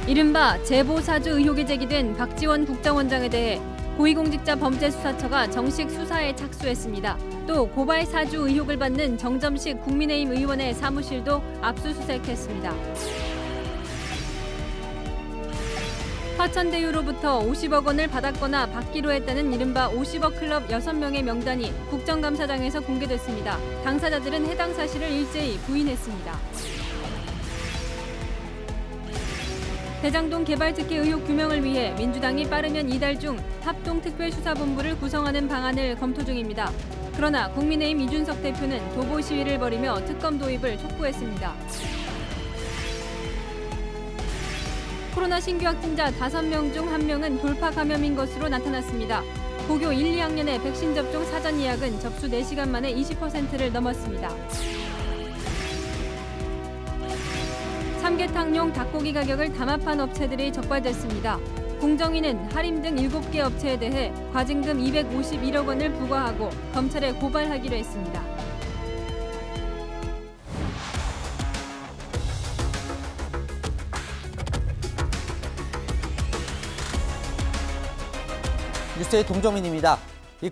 이른바 제보사주 의혹이 제기된 박지원 국정원장에 대해 고위공직자범죄수사처가 정식 수사에 착수했습니다. 또 고발 사주 의혹을 받는 정점식 국민의힘 의원의 사무실도 압수수색했습니다. 화천대유로부터 50억 원을 받았거나 받기로 했다는 이른바 50억 클럽 6명의 명단이 국정감사장에서 공개됐습니다. 당사자들은 해당 사실을 일제히 부인했습니다. 대장동 개발특혜 의혹 규명을 위해 민주당이 빠르면 이달 중 합동특별수사본부를 구성하는 방안을 검토 중입니다. 그러나 국민의힘 이준석 대표는 도보 시위를 벌이며 특검 도입을 촉구했습니다. 코로나 신규 확진자 5명 중 1명은 돌파 감염인 것으로 나타났습니다. 고교 1, 2학년의 백신 접종 사전 예약은 접수 4시간 만에 20%를 넘었습니다. 삼계탕용 닭고기 가격을 담합한 업체들이 적발됐습니다. 공정위는 할인 등 7개 업체에 대해 과징금 251억 원을 부과하고 검찰에 고발하기로 했습니다. 뉴스의 동정민입니다.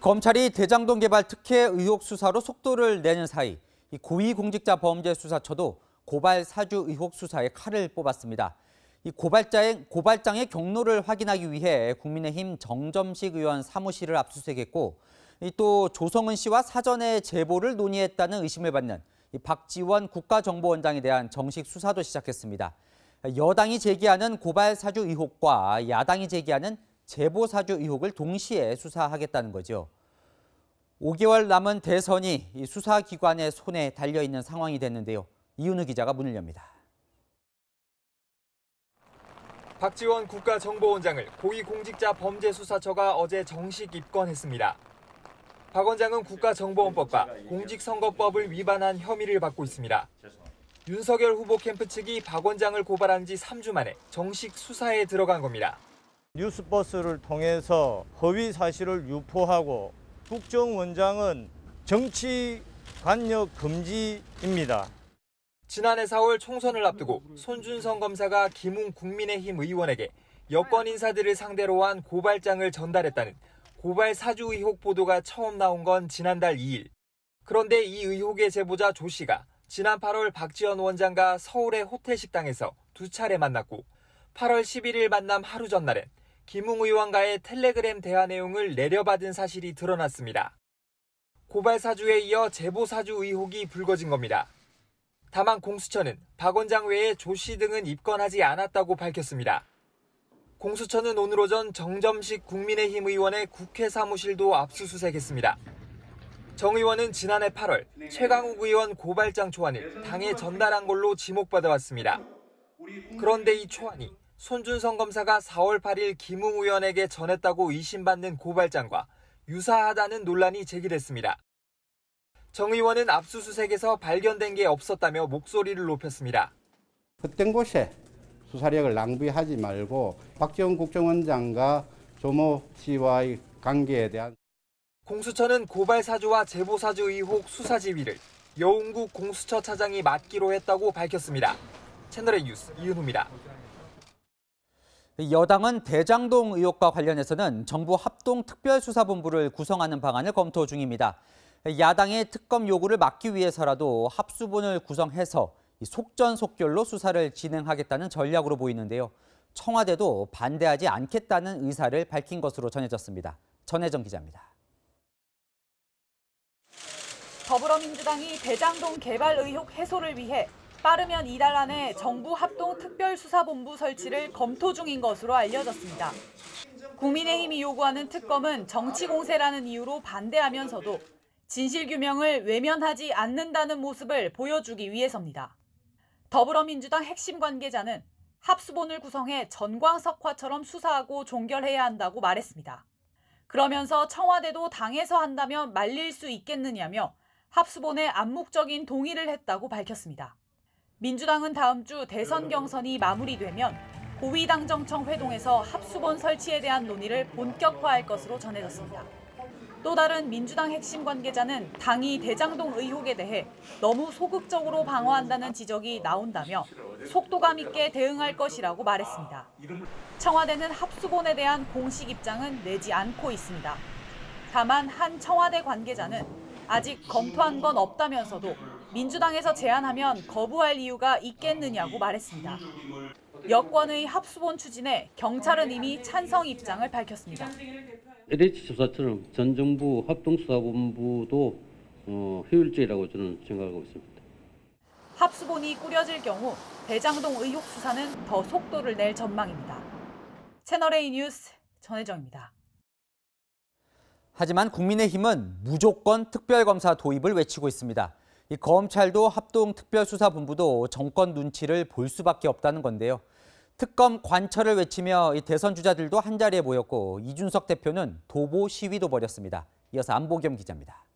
검찰이 대장동 개발 특혜 의혹 수사로 속도를 내는 사이 고위공직자범죄수사처도 고발 사주 의혹 수사에 칼을 뽑았습니다. 고발장의 경로를 확인하기 위해 국민의힘 정점식 의원 사무실을 압수수색했고 또 조성은 씨와 사전에 제보를 논의했다는 의심을 받는 박지원 국가정보원장에 대한 정식 수사도 시작했습니다. 여당이 제기하는 고발 사주 의혹과 야당이 제기하는 제보 사주 의혹을 동시에 수사하겠다는 거죠. 5개월 남은 대선이 수사기관의 손에 달려있는 상황이 됐는데요. 이윤우 기자가 문을 엽니다. 박지원 국가정보원장을 고위공직자범죄수사처가 어제 정식 입건했습니다. 박 원장은 국가정보원법과 공직선거법을 위반한 혐의를 받고 있습니다. 윤석열 후보 캠프 측이 박 원장을 고발한 지 3주 만에 정식 수사에 들어간 겁니다. 뉴스버스를 통해서 허위 사실을 유포하고 국정원장은 정치 관여 금지입니다. 지난해 4월 총선을 앞두고 손준성 검사가 김웅 국민의힘 의원에게 여권 인사들을 상대로 한 고발장을 전달했다는 고발 사주 의혹 보도가 처음 나온 건 지난달 2일. 그런데 이 의혹의 제보자 조 씨가 지난 8월 박지원 원장과 서울의 호텔 식당에서 2차례 만났고 8월 11일 만남 하루 전날엔 김웅 의원과의 텔레그램 대화 내용을 내려받은 사실이 드러났습니다. 고발 사주에 이어 제보 사주 의혹이 불거진 겁니다. 다만 공수처는 박 원장 외에 조 씨 등은 입건하지 않았다고 밝혔습니다. 공수처는 오늘 오전 정점식 국민의힘 의원의 국회 사무실도 압수수색했습니다. 정 의원은 지난해 8월 최강욱 의원 고발장 초안을 당에 전달한 걸로 지목받아왔습니다. 그런데 이 초안이 손준성 검사가 4월 8일 김웅 의원에게 전했다고 의심받는 고발장과 유사하다는 논란이 제기됐습니다. 정 의원은 압수수색에서 발견된 게 없었다며 목소리를 높였습니다. 헛된 곳에 수사력을 낭비하지 말고 박지원 국정원장과 조모 씨와의 관계에 대한 공수처는 고발 사주와 제보 사주 의혹 수사 지휘를 여운국 공수처 차장이 맡기로 했다고 밝혔습니다. 채널A 뉴스 이은우입니다. 여당은 대장동 의혹과 관련해서는 정부 합동특별수사본부를 구성하는 방안을 검토 중입니다. 야당의 특검 요구를 막기 위해서라도 합수본을 구성해서 속전속결로 수사를 진행하겠다는 전략으로 보이는데요. 청와대도 반대하지 않겠다는 의사를 밝힌 것으로 전해졌습니다. 전혜정 기자입니다. 더불어민주당이 대장동 개발 의혹 해소를 위해 빠르면 이달 안에 정부 합동특별수사본부 설치를 검토 중인 것으로 알려졌습니다. 국민의힘이 요구하는 특검은 정치 공세라는 이유로 반대하면서도 진실규명을 외면하지 않는다는 모습을 보여주기 위해서입니다. 더불어민주당 핵심 관계자는 합수본을 구성해 전광석화처럼 수사하고 종결해야 한다고 말했습니다. 그러면서 청와대도 당에서 한다면 말릴 수 있겠느냐며 합수본에 암묵적인 동의를 했다고 밝혔습니다. 민주당은 다음 주 대선 경선이 마무리되면 고위당정청 회동에서 합수본 설치에 대한 논의를 본격화할 것으로 전해졌습니다. 또 다른 민주당 핵심 관계자는 당이 대장동 의혹에 대해 너무 소극적으로 방어한다는 지적이 나온다며 속도감 있게 대응할 것이라고 말했습니다. 청와대는 합수본에 대한 공식 입장은 내지 않고 있습니다. 다만 한 청와대 관계자는 아직 검토한 건 없다면서도 민주당에서 제안하면 거부할 이유가 있겠느냐고 말했습니다. 여권의 합수본 추진에 경찰은 이미 찬성 입장을 밝혔습니다. LH 조사처럼 전 정부 합동수사본부도 효율적이라고 저는 생각하고 있습니다. 합수본이 꾸려질 경우 대장동 의혹 수사는 더 속도를 낼 전망입니다. 채널A 뉴스 전혜정입니다. 하지만 국민의힘은 무조건 특별검사 도입을 외치고 있습니다. 이 검찰도 합동특별수사본부도 정권 눈치를 볼 수밖에 없다는 건데요. 특검 관철을 외치며 이 대선 주자들도 한자리에 모였고 이준석 대표는 도보 시위도 벌였습니다. 이어서 안보겸 기자입니다.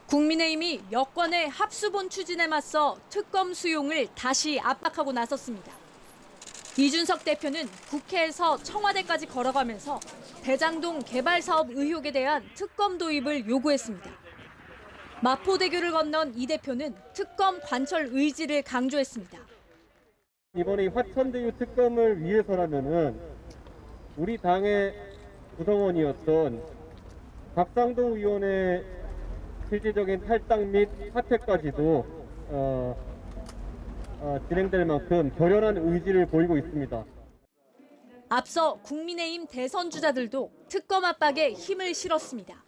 국민의힘이 여권의 합수본 추진에 맞서 특검 수용을 다시 압박하고 나섰습니다. 이준석 대표는 국회에서 청와대까지 걸어가면서 대장동 개발 사업 의혹에 대한 특검 도입을 요구했습니다. 마포대교를 건넌 이 대표는 특검 관철 의지를 강조했습니다. 이번에 화천대유 특검을 위해서라면은 우리 당의 구성원이었던 박상도 의원의 실질적인 탈당 및 사퇴까지도 진행될 만큼 결연한 의지를 보이고 있습니다. 앞서 국민의힘 대선 주자들도 특검 압박에 힘을 실었습니다.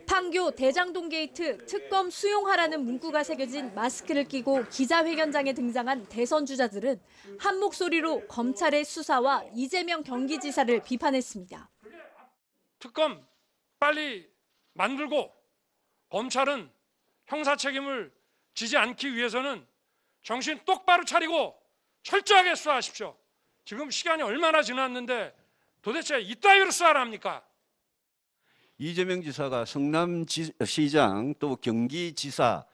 판교 대장동 게이트 특검 수용하라는 문구가 새겨진 마스크를 끼고 기자회견장에 등장한 대선 주자들은 한 목소리로 검찰의 수사와 이재명 경기지사를 비판했습니다. 특검 빨리 만들고 검찰은 형사 책임을 지지 않기 위해서는 정신 똑바로 차리고 철저하게 수사하십시오. 지금 시간이 얼마나 지났는데 도대체 이따위로 수사를 합니까? 이재명 지사가 성남시장 또 경기지사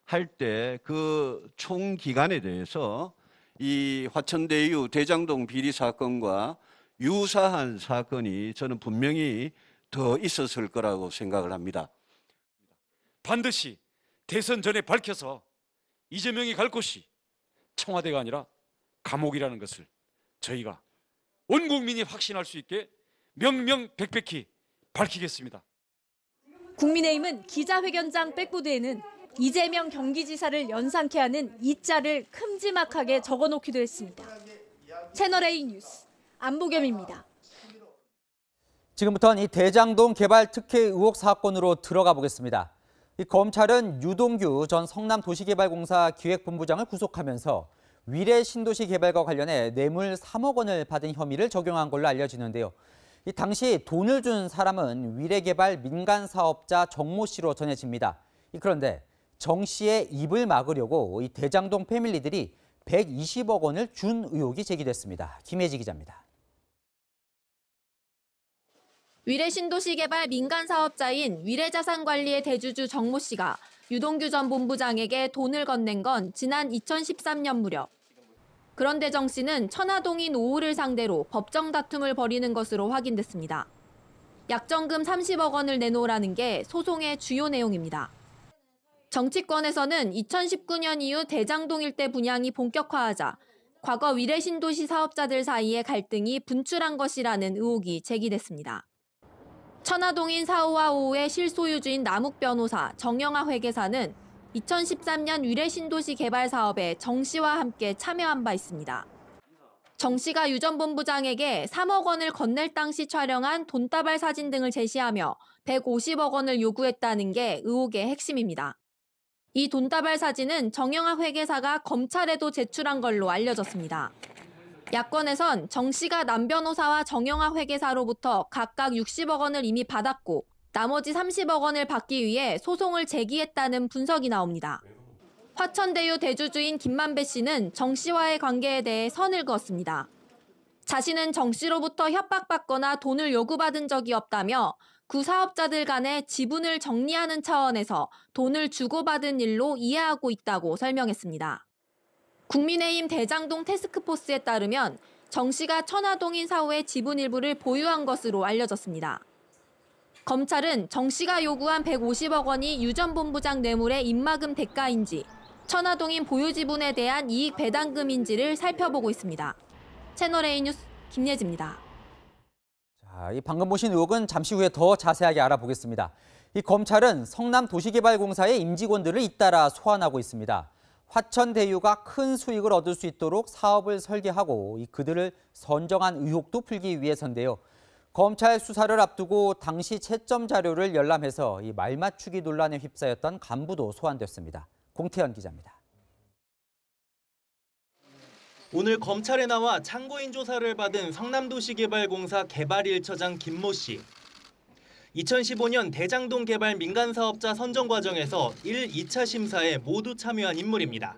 할 때 그 총 기간에 대해서 이 화천대유 대장동 비리 사건과 유사한 사건이 저는 분명히 더 있었을 거라고 생각을 합니다. 반드시 대선 전에 밝혀서 이재명이 갈 곳이 청와대가 아니라 감옥이라는 것을 저희가 온 국민이 확신할 수 있게 명명백백히 밝히겠습니다. 국민의힘은 기자회견장 백보드에는 이재명 경기지사를 연상케 하는 이자를 큼지막하게 적어놓기도 했습니다. 채널A 뉴스 안보겸입니다. 지금부터는 이 대장동 개발 특혜 의혹 사건으로 들어가 보겠습니다. 이 검찰은 유동규 전 성남도시개발공사 기획본부장을 구속하면서 위례 신도시 개발과 관련해 뇌물 3억 원을 받은 혐의를 적용한 걸로 알려지는데요. 이 당시 돈을 준 사람은 위례개발 민간사업자 정모 씨로 전해집니다. 그런데 정 씨의 입을 막으려고 이 대장동 패밀리들이 120억 원을 준 의혹이 제기됐습니다. 김혜지 기자입니다. 위례 신도시 개발 민간 사업자인 위례자산관리의 대주주 정모 씨가 유동규 전 본부장에게 돈을 건넨 건 지난 2013년 무렵. 그런데 정 씨는 천화동인 5호를 상대로 법정 다툼을 벌이는 것으로 확인됐습니다. 약정금 30억 원을 내놓으라는 게 소송의 주요 내용입니다. 정치권에서는 2019년 이후 대장동 일대 분양이 본격화하자 과거 위례 신도시 사업자들 사이에 갈등이 분출한 것이라는 의혹이 제기됐습니다. 천화동인 4호와 5호의 실소유주인 남욱 변호사, 정영하 회계사는 2013년 위례 신도시 개발 사업에 정 씨와 함께 참여한 바 있습니다. 정 씨가 유 전 본부장에게 3억 원을 건넬 당시 촬영한 돈다발 사진 등을 제시하며 150억 원을 요구했다는 게 의혹의 핵심입니다. 이 돈다발 사진은 정영하 회계사가 검찰에도 제출한 걸로 알려졌습니다. 야권에선 정 씨가 남 변호사와 정영하 회계사로부터 각각 60억 원을 이미 받았고 나머지 30억 원을 받기 위해 소송을 제기했다는 분석이 나옵니다. 화천대유 대주주인 김만배 씨는 정 씨와의 관계에 대해 선을 그었습니다. 자신은 정 씨로부터 협박받거나 돈을 요구받은 적이 없다며 구 사업자들 간의 지분을 정리하는 차원에서 돈을 주고받은 일로 이해하고 있다고 설명했습니다. 국민의힘 대장동 태스크포스에 따르면 정 씨가 천화동인 사후의 지분 일부를 보유한 것으로 알려졌습니다. 검찰은 정 씨가 요구한 150억 원이 유 전 본부장 뇌물의 입막음 대가인지 천화동인 보유 지분에 대한 이익 배당금인지를 살펴보고 있습니다. 채널A 뉴스 김예지입니다. 자, 이 방금 보신 의혹은 잠시 후에 더 자세하게 알아보겠습니다. 이 검찰은 성남도시개발공사의 임직원들을 잇따라 소환하고 있습니다. 화천대유가 큰 수익을 얻을 수 있도록 사업을 설계하고 그들을 선정한 의혹도 풀기 위해서인데요. 검찰 수사를 앞두고 당시 채점 자료를 열람해서 이 말맞추기 논란에 휩싸였던 간부도 소환됐습니다. 공태현 기자입니다. 오늘 검찰에 나와 참고인 조사를 받은 성남도시개발공사 개발 1처장 김모 씨. 2015년 대장동 개발 민간사업자 선정 과정에서 1, 2차 심사에 모두 참여한 인물입니다.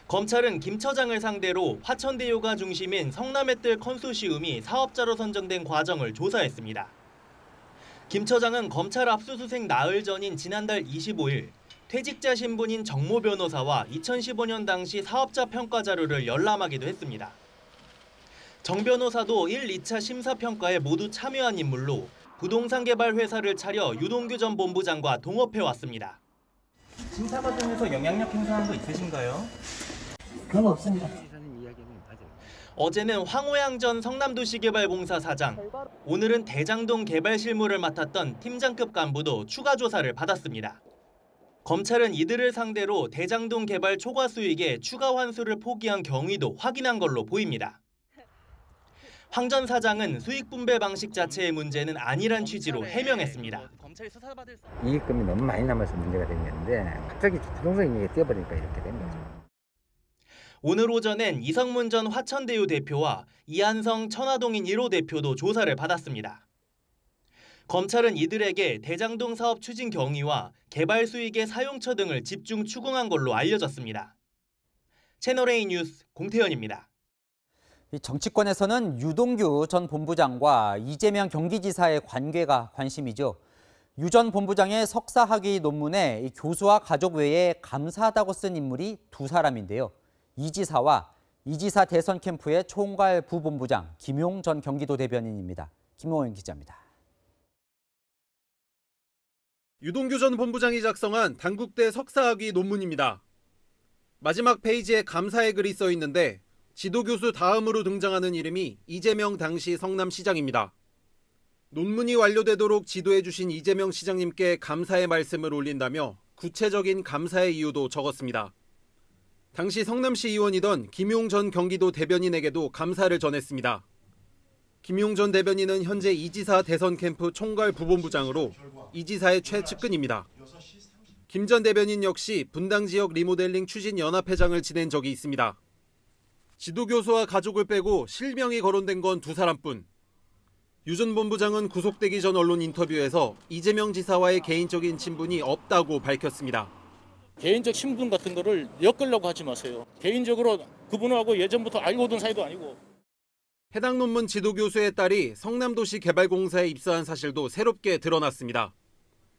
검찰은 김 처장을 상대로 화천대유가 중심인 성남의뜰 컨소시움이 사업자로 선정된 과정을 조사했습니다. 김 처장은 검찰 압수수색 나흘 전인 지난달 25일 퇴직자 신분인 정모 변호사와 2015년 당시 사업자 평가 자료를 열람하기도 했습니다. 정 변호사도 1, 2차 심사평가에 모두 참여한 인물로 부동산 개발 회사를 차려 유동규 전 본부장과 동업해왔습니다. 심사 과정에서 영향력 행사한 거 있으신가요? 그건 없습니다. 어제는 황호양 전 성남도시개발공사 사장, 오늘은 대장동 개발 실무를 맡았던 팀장급 간부도 추가 조사를 받았습니다. 검찰은 이들을 상대로 대장동 개발 초과 수익의 추가 환수를 포기한 경위도 확인한 걸로 보입니다. 황 전 사장은 수익 분배 방식 자체의 문제는 아니란 취지로 해명했습니다. 이익금이 너무 많이 남아서 문제가 됐는데 갑자기 부동산 이익이 뛰어버리니까 이렇게 된 거죠. 오늘 오전엔 이성문 전 화천대유 대표와 이한성 천화동인 1호 대표도 조사를 받았습니다. 검찰은 이들에게 대장동 사업 추진 경위와 개발 수익의 사용처 등을 집중 추궁한 걸로 알려졌습니다. 채널A 뉴스 공태현입니다. 정치권에서는 유동규 전 본부장과 이재명 경기지사의 관계가 관심이죠. 유 전 본부장의 석사학위 논문에 교수와 가족 외에 감사하다고 쓴 인물이 두 사람인데요. 이 지사와 이 지사 대선 캠프의 총괄 부본부장 김용 전 경기도 대변인입니다. 김호영 기자입니다. 유동규 전 본부장이 작성한 단국대 석사학위 논문입니다. 마지막 페이지에 감사의 글이 써 있는데 지도교수 다음으로 등장하는 이름이 이재명 당시 성남시장입니다. 논문이 완료되도록 지도해 주신 이재명 시장님께 감사의 말씀을 올린다며 구체적인 감사의 이유도 적었습니다. 당시 성남시 의원이던 김용 전 경기도 대변인에게도 감사를 전했습니다. 김용 전 대변인은 현재 이 지사 대선 캠프 총괄 부본부장으로 이 지사의 최측근입니다. 김 전 대변인 역시 분당 지역 리모델링 추진 연합회장을 지낸 적이 있습니다. 지도교수와 가족을 빼고 실명이 거론된 건 두 사람뿐. 유 전 본부장은 구속되기 전 언론 인터뷰에서 이재명 지사와의 개인적인 친분이 없다고 밝혔습니다. 개인적 친분 같은 거를 엮으려고 하지 마세요. 개인적으로 그분하고 예전부터 알고 온 사이도 아니고. 해당 논문 지도교수의 딸이 성남도시개발공사에 입사한 사실도 새롭게 드러났습니다.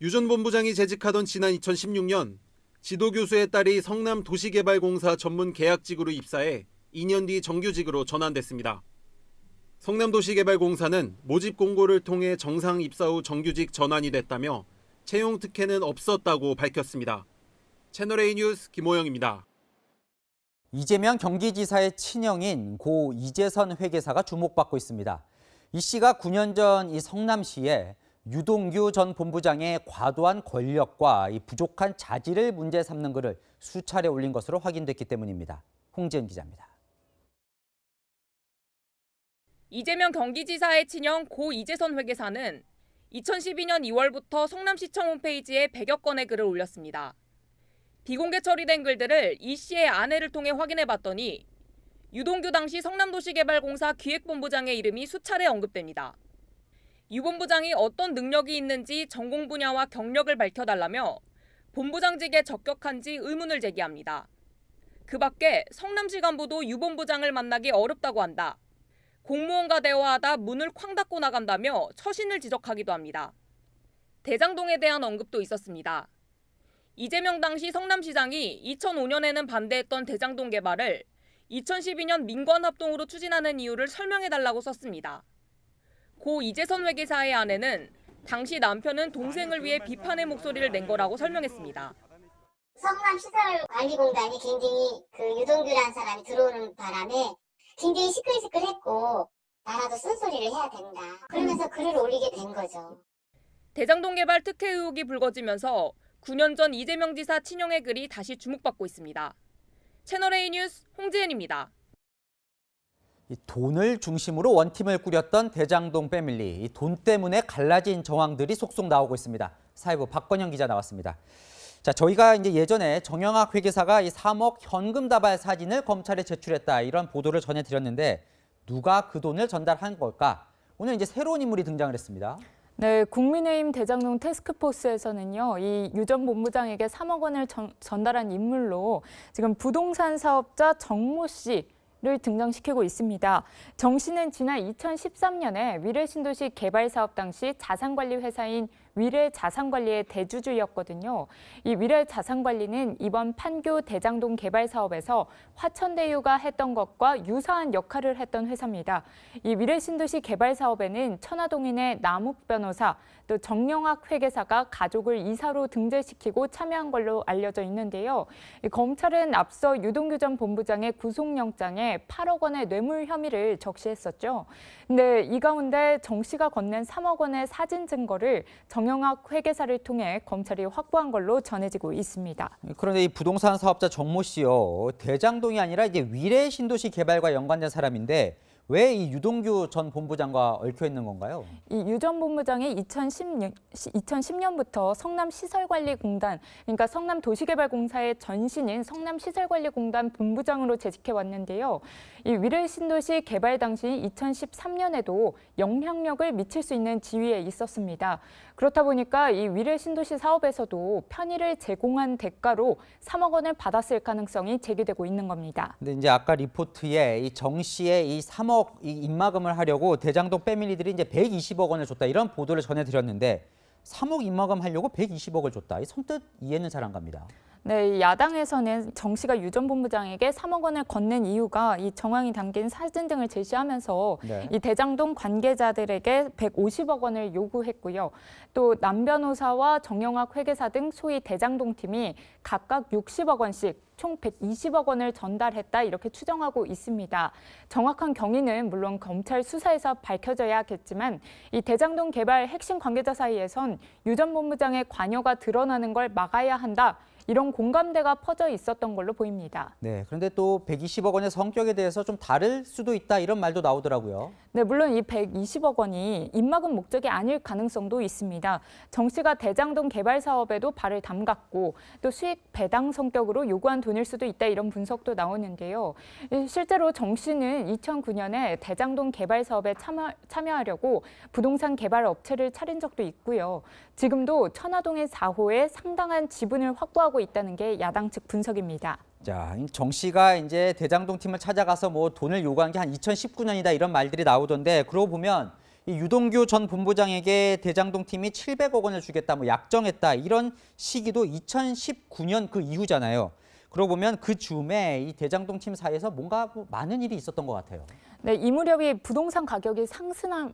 유 전 본부장이 재직하던 지난 2016년 지도교수의 딸이 성남도시개발공사 전문 계약직으로 입사해 2년 뒤 정규직으로 전환됐습니다. 성남도시개발공사는 모집 공고를 통해 정상 입사 후 정규직 전환이 됐다며 채용 특혜는 없었다고 밝혔습니다. 채널A 뉴스 김호영입니다. 이재명 경기지사의 친형인 고 이재선 회계사가 주목받고 있습니다. 이 씨가 9년 전 이 성남시에 유동규 전 본부장의 과도한 권력과 이 부족한 자질을 문제 삼는 글을 수차례 올린 것으로 확인됐기 때문입니다. 홍지은 기자입니다. 이재명 경기지사의 친형 고 이재선 회계사는 2012년 2월부터 성남시청 홈페이지에 100여 건의 글을 올렸습니다. 비공개 처리된 글들을 이 씨의 아내를 통해 확인해봤더니 유동규 당시 성남도시개발공사 기획본부장의 이름이 수차례 언급됩니다. 유 본부장이 어떤 능력이 있는지 전공 분야와 경력을 밝혀달라며 본부장직에 적격한지 의문을 제기합니다. 그 밖에 성남시 간부도 유 본부장을 만나기 어렵다고 한다. 공무원과 대화하다 문을 쾅 닫고 나간다며 처신을 지적하기도 합니다. 대장동에 대한 언급도 있었습니다. 이재명 당시 성남시장이 2005년에는 반대했던 대장동 개발을 2012년 민관합동으로 추진하는 이유를 설명해달라고 썼습니다. 고 이재선 회계사의 아내는 당시 남편은 동생을 위해 비판의 목소리를 낸 거라고 설명했습니다. 성남시설관리공단이 굉장히 유동규라는 사람이 들어오는 바람에 굉장히 시끌시끌했고 나라도 쓴소리를 해야 된다. 그러면서 글을 올리게 된 거죠. 대장동 개발 특혜 의혹이 불거지면서 9년 전 이재명 지사 친형의 글이 다시 주목받고 있습니다. 채널A 뉴스 홍지은입니다. 이 돈을 중심으로 원팀을 꾸렸던 대장동 패밀리, 이 돈 때문에 갈라진 정황들이 속속 나오고 있습니다. 사회부 박건영 기자 나왔습니다. 자, 저희가 이제 예전에 정영학 회계사가 이 3억 현금 다발 사진을 검찰에 제출했다 이런 보도를 전해드렸는데 누가 그 돈을 전달한 걸까? 오늘 이제 새로운 인물이 등장을 했습니다. 네, 국민의힘 대장동 태스크포스에서는요, 이 유 전 본부장에게 3억 원을 전달한 인물로 지금 부동산 사업자 정모 씨를 등장시키고 있습니다. 정 씨는 지난 2013년에 위례신도시 개발 사업 당시 자산관리 회사인 위례자산관리의 대주주였거든요. 이 위례자산관리는 이번 판교 대장동 개발 사업에서 화천대유가 했던 것과 유사한 역할을 했던 회사입니다. 이 위례신도시 개발 사업에는 천화동인의 남욱 변호사, 또 정영학 회계사가 가족을 이사로 등재시키고 참여한 걸로 알려져 있는데요. 검찰은 앞서 유동규 전 본부장의 구속영장에 8억 원의 뇌물 혐의를 적시했었죠. 근데 이 가운데 정 씨가 건넨 3억 원의 사진 증거를 정영학 회계사를 통해 검찰이 확보한 걸로 전해지고 있습니다. 그런데 이 부동산 사업자 정모 씨요, 대장동이 아니라 이제 위례 신도시 개발과 연관된 사람인데 왜 이 유동규 전 본부장과 얽혀 있는 건가요? 이 유 전 본부장이 2010년부터 성남시설관리공단, 그러니까 성남도시개발공사의 전신인 성남시설관리공단 본부장으로 재직해 왔는데요. 이 위례신도시 개발 당시 2013년에도 영향력을 미칠 수 있는 지위에 있었습니다. 그렇다 보니까 이 위례신도시 사업에서도 편의를 제공한 대가로 3억 원을 받았을 가능성이 제기되고 있는 겁니다. 근데 이제 아까 리포트에 이 정 씨의 이 3억 이 입마금을 하려고 대장동 패밀리들이 이제 120억 원을 줬다 이런 보도를 전해드렸는데 3억 입마금 하려고 120억을 줬다. 이 선뜻 이해는 잘 안 갑니다. 네, 야당에서는 정 씨가 유 전 본부장에게 3억 원을 건넨 이유가 이 정황이 담긴 사진 등을 제시하면서 이 대장동 관계자들에게 150억 원을 요구했고요. 또 남 변호사와 정영학 회계사 등 소위 대장동 팀이 각각 60억 원씩 총 120억 원을 전달했다 이렇게 추정하고 있습니다. 정확한 경위는 물론 검찰 수사에서 밝혀져야겠지만 이 대장동 개발 핵심 관계자 사이에선 유 전 본부장의 관여가 드러나는 걸 막아야 한다. 이런 공감대가 퍼져 있었던 걸로 보입니다. 네, 그런데 또 120억 원의 성격에 대해서 좀 다를 수도 있다 이런 말도 나오더라고요. 네, 물론 이 120억 원이 입마금 목적이 아닐 가능성도 있습니다. 정 씨가 대장동 개발 사업에도 발을 담갔고 또 수익 배당 성격으로 요구한 돈일 수도 있다 이런 분석도 나오는데요. 실제로 정 씨는 2009년에 대장동 개발 사업에 참여하려고 부동산 개발 업체를 차린 적도 있고요. 지금도 천화동의 4호에 상당한 지분을 확보하고 있다는 게 야당 측 분석입니다. 자, 정 씨가 이제 대장동 팀을 찾아가서 뭐 돈을 요구한 게 한 2019년이다 이런 말들이 나오던데 그러고 보면 이 유동규 전 본부장에게 대장동 팀이 700억 원을 주겠다, 뭐 약정했다 이런 시기도 2019년 그 이후잖아요. 그러고 보면 그 즈음에 이 대장동 팀 사이에서 뭔가 많은 일이 있었던 것 같아요. 네, 이 무렵이 부동산 가격이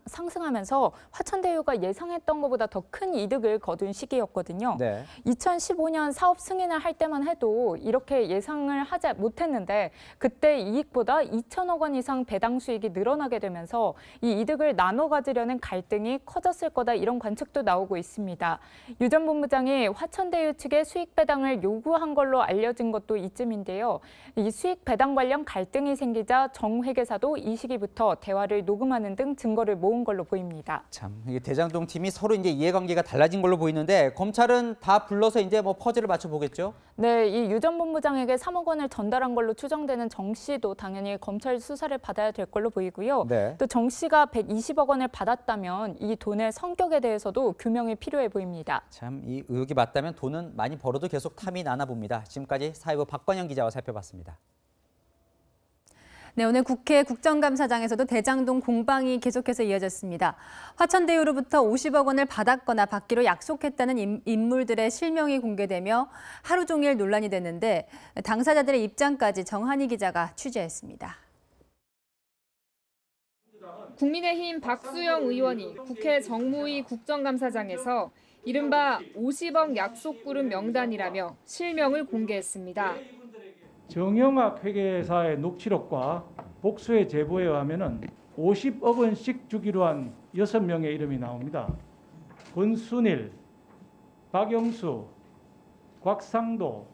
상승하면서 화천대유가 예상했던 것보다 더 큰 이득을 거둔 시기였거든요. 네. 2015년 사업 승인을 할 때만 해도 이렇게 예상을 하지 못했는데 그때 이익보다 2천억 원 이상 배당 수익이 늘어나게 되면서 이 이득을 나눠 가지려는 갈등이 커졌을 거다 이런 관측도 나오고 있습니다. 유 전 본부장이 화천대유 측에 수익 배당을 요구한 걸로 알려진 것도 이쯤인데요. 이 수익 배당 관련 갈등이 생기자 정 회계사도 이 시기부터 대화를 녹음하는 등 증거를 모은 걸로 보입니다. 참, 이게 대장동 팀이 서로 이제 이해관계가 달라진 걸로 보이는데 검찰은 다 불러서 이제 뭐 퍼즐을 맞춰보겠죠? 네, 이 유 전 본부장에게 3억 원을 전달한 걸로 추정되는 정 씨도 당연히 검찰 수사를 받아야 될 걸로 보이고요. 네. 또 정 씨가 120억 원을 받았다면 이 돈의 성격에 대해서도 규명이 필요해 보입니다. 참, 이 의혹이 맞다면 돈은 많이 벌어도 계속 탐이 나나 봅니다. 지금까지 사회부 박건영 기자와 살펴봤습니다. 네, 오늘 국회 국정감사장에서도 대장동 공방이 계속해서 이어졌습니다. 화천대유로부터 50억 원을 받았거나 받기로 약속했다는 인물들의 실명이 공개되며 하루 종일 논란이 됐는데 당사자들의 입장까지 정한희 기자가 취재했습니다. 국민의힘 박수영 의원이 국회 정무위 국정감사장에서 이른바 50억 약속 그룹 명단이라며 실명을 공개했습니다. 정영학 회계사의 녹취록과 복수의 제보에 의하면 50억 원씩 주기로 한 6명의 이름이 나옵니다. 권순일, 박영수, 곽상도,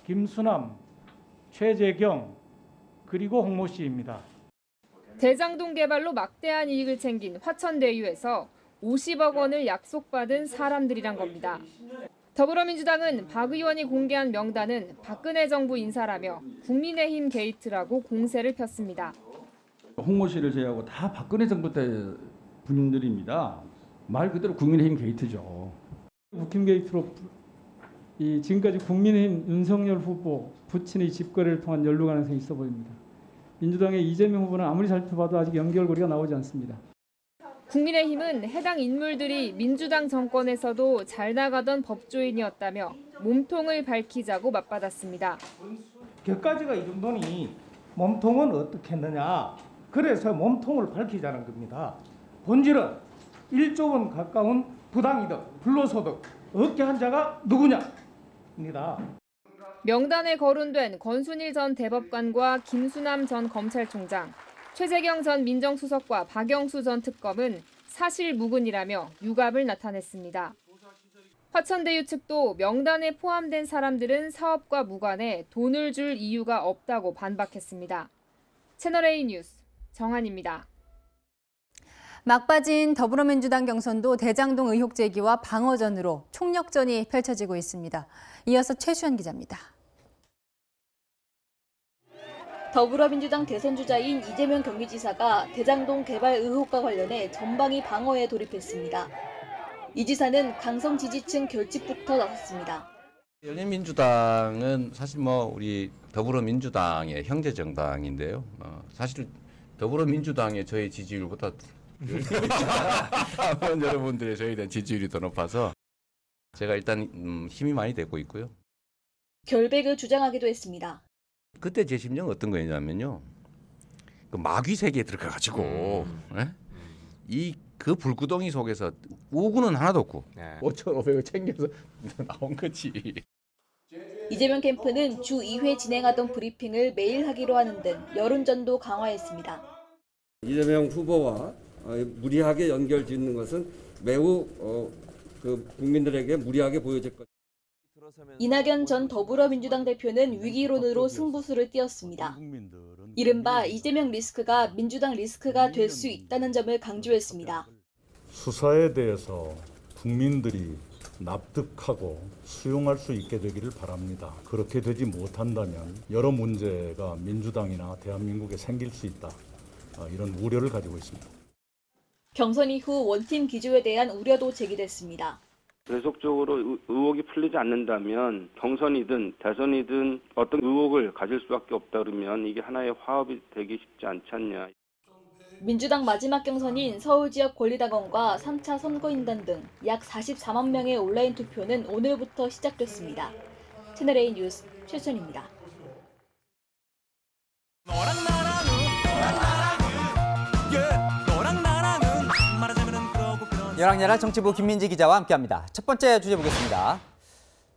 김수남, 최재경, 그리고 홍모 씨입니다. 대장동 개발로 막대한 이익을 챙긴 화천대유에서 50억 원을 약속받은 사람들이란 겁니다. 더불어민주당은 박 의원이 공개한 명단은 박근혜 정부 인사라며 국민의힘 게이트라고 공세를 폈습니다. 홍모 씨를 제외하고 다 박근혜 정부 때 분들입니다. 말 그대로 국민의힘 게이트죠. 국힘 게이트로 지금까지 국민의힘 윤석열 후보 부친의 집거래를 통한 연루 가능성이 있어 보입니다. 민주당의 이재명 후보는 아무리 살펴봐도 아직 연결고리가 나오지 않습니다. 국민의힘은 해당 인물들이 민주당 정권에서도 잘 나가던 법조인이었다며 몸통을 밝히자고 맞받았습니다. 격가지가 이 정도니 몸통은 어떻게 했느냐. 그래서 몸통을 밝히자는 겁니다. 본질은 1조 원 가까운 부당이득, 불로소득, 얻게 한 자가 누구냐입니다. 명단에 거론된 권순일 전 대법관과 김수남 전 검찰총장, 최재경 전 민정수석과 박영수 전 특검은 사실 무근이라며 유감을 나타냈습니다. 화천대유 측도 명단에 포함된 사람들은 사업과 무관해 돈을 줄 이유가 없다고 반박했습니다. 채널A 뉴스 정한입니다. 막빠진 더불어민주당 경선도 대장동 의혹 제기와 방어전으로 총력전이 펼쳐지고 있습니다. 이어서 최수연 기자입니다. 더불어민주당 대선 주자인 이재명 경기지사가 대장동 개발 의혹과 관련해 전방위 방어에 돌입했습니다. 이 지사는 강성 지지층 결집부터 나섰습니다. 열린민주당은 사실 우리 더불어민주당의 형제 정당인데요. 사실 더불어민주당의 저희 지지율보다 여러분들의 저희에 대한 지지율이 더 높아서 제가 일단 힘이 많이 되고 있고요. 결백을 주장하기도 했습니다. 그때 제 심정은 어떤 거냐면요. 그 마귀 세계에 들어가가지고 그 불구덩이 속에서 우구는 하나도 없고 5,500을 챙겨서 나온 거지. 이재명 캠프는 주 2회 진행하던 브리핑을 매일 하기로 하는 등 여론전도 강화했습니다. 이재명 후보와 무리하게 연결 짓는 것은 매우 국민들에게 무리하게 보여질 것. 이낙연 전 더불어민주당 대표는 위기론으로 승부수를 띄웠습니다. 이른바 이재명 리스크가 민주당 리스크가 될 수 있다는 점을 강조했습니다. 수사에 대해서 국민들이 납득하고 수용할 수 있게 되기를 바랍니다. 그렇게 되지 못한다면 여러 문제가 민주당이나 대한민국에 생길 수 있다. 이런 우려를 가지고 있습니다. 경선 이후 원팀 기조에 대한 우려도 제기됐습니다. 계속적으로 의혹이 풀리지 않는다면 경선이든 대선이든 어떤 의혹을 가질 수밖에 없다 그러면 이게 하나의 화합이 되기 쉽지 않지 않냐. 민주당 마지막 경선인 서울 지역 권리당원과 3차 선거인단 등 약 44만 명의 온라인 투표는 오늘부터 시작됐습니다. 채널A 뉴스 최수연입니다. 여랑야랑 정치부 김민지 기자와 함께합니다. 첫 번째 주제 보겠습니다.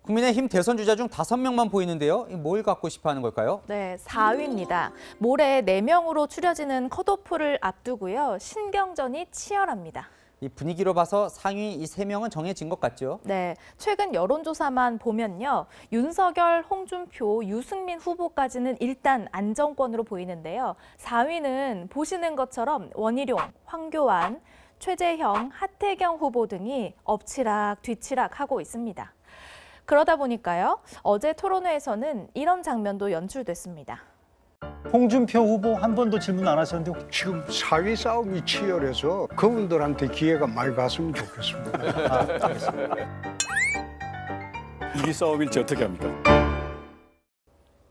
국민의힘 대선 주자 중 5명만 보이는데요. 뭘 갖고 싶어하는 걸까요? 네, 4위입니다. 모레 4명으로 추려지는 컷오프를 앞두고요. 신경전이 치열합니다. 이 분위기로 봐서 상위 이 3명은 정해진 것 같죠? 네, 최근 여론조사만 보면요. 윤석열, 홍준표, 유승민 후보까지는 일단 안정권으로 보이는데요. 4위는 보시는 것처럼 원희룡, 황교안, 최재형, 하태경 후보 등이 엎치락 뒤치락 하고 있습니다. 그러다 보니까요, 어제 토론회에서는 이런 장면도 연출됐습니다. 홍준표 후보 한 번도 질문 안 하셨는데 지금 4위 싸움이 치열해서 그분들한테 기회가 많이 갔으면 좋겠습니다. 이기 싸움일지 어떻게 합니까?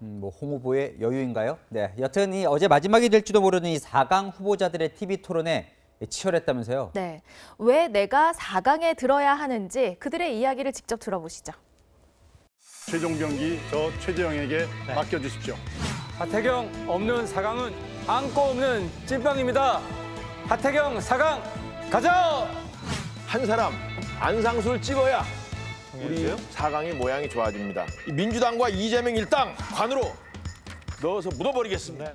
홍 후보의 여유인가요? 네, 여튼 어제 마지막이 될지도 모르는 이 4강 후보자들의 TV 토론회 치열했다면서요? 네, 왜 내가 4강에 들어야 하는지 그들의 이야기를 직접 들어보시죠. 최종 경기 저 최재형에게 맡겨주십시오. 하태경 없는 4강은 안고 없는 찐빵입니다. 하태경 4강 가자! 한 사람 안상수를 찍어야 우리 4강의 모양이 좋아집니다. 민주당과 이재명 일당 관으로 넣어서 묻어버리겠습니다.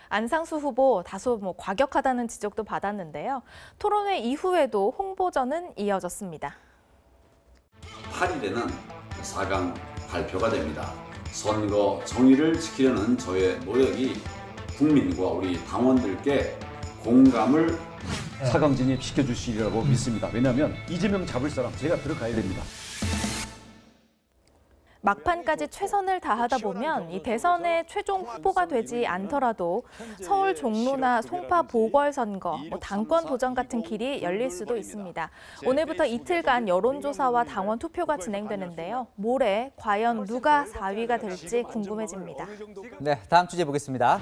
안상수 후보 다소 과격하다는 지적도 받았는데요. 토론회 이후에도 홍보전은 이어졌습니다. 8일에는 4강 발표가 됩니다. 선거 정의를 지키려는 저의 노력이 국민과 우리 당원들께 공감을 4강 진입 시켜주시리라고 믿습니다. 왜냐하면 이재명 잡을 사람 제가 들어가야 됩니다. 막판까지 최선을 다하다 보면 이 대선의 최종 후보가 되지 않더라도 서울 종로나 송파 보궐선거, 당권 도전 같은 길이 열릴 수도 있습니다. 오늘부터 이틀간 여론조사와 당원 투표가 진행되는데요. 모레 과연 누가 4위가 될지 궁금해집니다. 네, 다음 주제 보겠습니다.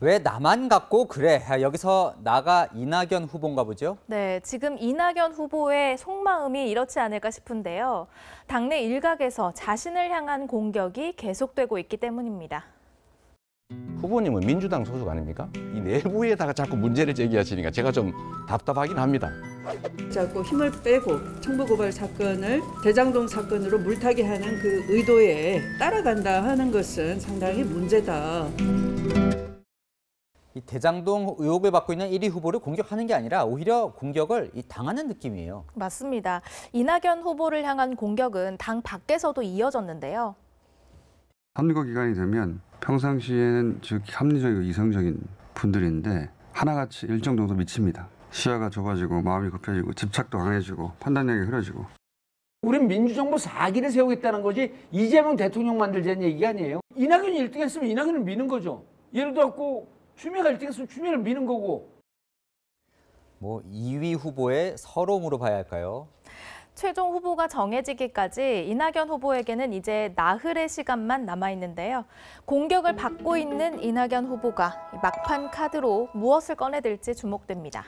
왜 나만 갖고 그래? 여기서 나가 이낙연 후보인가 보죠? 네, 지금 이낙연 후보의 속마음이 이렇지 않을까 싶은데요. 당내 일각에서 자신을 향한 공격이 계속되고 있기 때문입니다. 후보님은 민주당 소속 아닙니까? 이 내부에다가 자꾸 문제를 제기하시니까 제가 좀 답답하긴 합니다. 자꾸 힘을 빼고 청부고발 사건을 대장동 사건으로 물타기 하는 그 의도에 따라간다 하는 것은 상당히 문제다. 이 대장동 의혹을 받고 있는 1위 후보를 공격하는 게 아니라 오히려 공격을 당하는 느낌이에요. 맞습니다. 이낙연 후보를 향한 공격은 당 밖에서도 이어졌는데요. 선거 기간이 되면 평상시에는 즉 합리적이고 이성적인 분들인데 하나같이 일정 정도 미칩니다. 시야가 좁아지고 마음이 급해지고 집착도 강해지고 판단력이 흐려지고. 우린 민주정부 4기를 세우겠다는 거지 이재명 대통령 만들자는 얘기가 아니에요. 이낙연이 1등 했으면 이낙연을 미는 거죠. 예를 들어 추미애가 1등 했으면 추미애를 미는 거고. 2위 후보의 서러움으로 봐야 할까요? 최종 후보가 정해지기까지 이낙연 후보에게는 이제 나흘의 시간만 남아있는데요. 공격을 받고 있는 이낙연 후보가 막판 카드로 무엇을 꺼내들지 주목됩니다.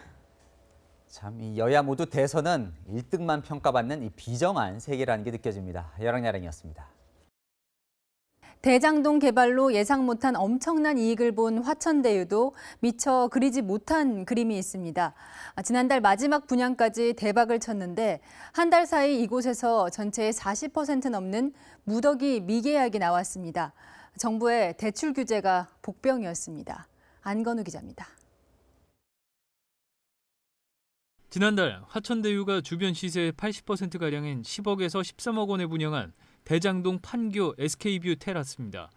참, 이 여야 모두 대선은 1등만 평가받는 이 비정한 세계라는 게 느껴집니다. 여랑야랑이었습니다. 대장동 개발로 예상 못한 엄청난 이익을 본 화천대유도 미처 그리지 못한 그림이 있습니다. 지난달 마지막 분양까지 대박을 쳤는데 한 달 사이 이곳에서 전체의 40% 넘는 무더기 미계약이 나왔습니다. 정부의 대출 규제가 복병이었습니다. 안건우 기자입니다. 지난달 화천대유가 주변 시세의 80%가량인 10억에서 13억 원에 분양한 대장동 판교 SK뷰 테라스입니다.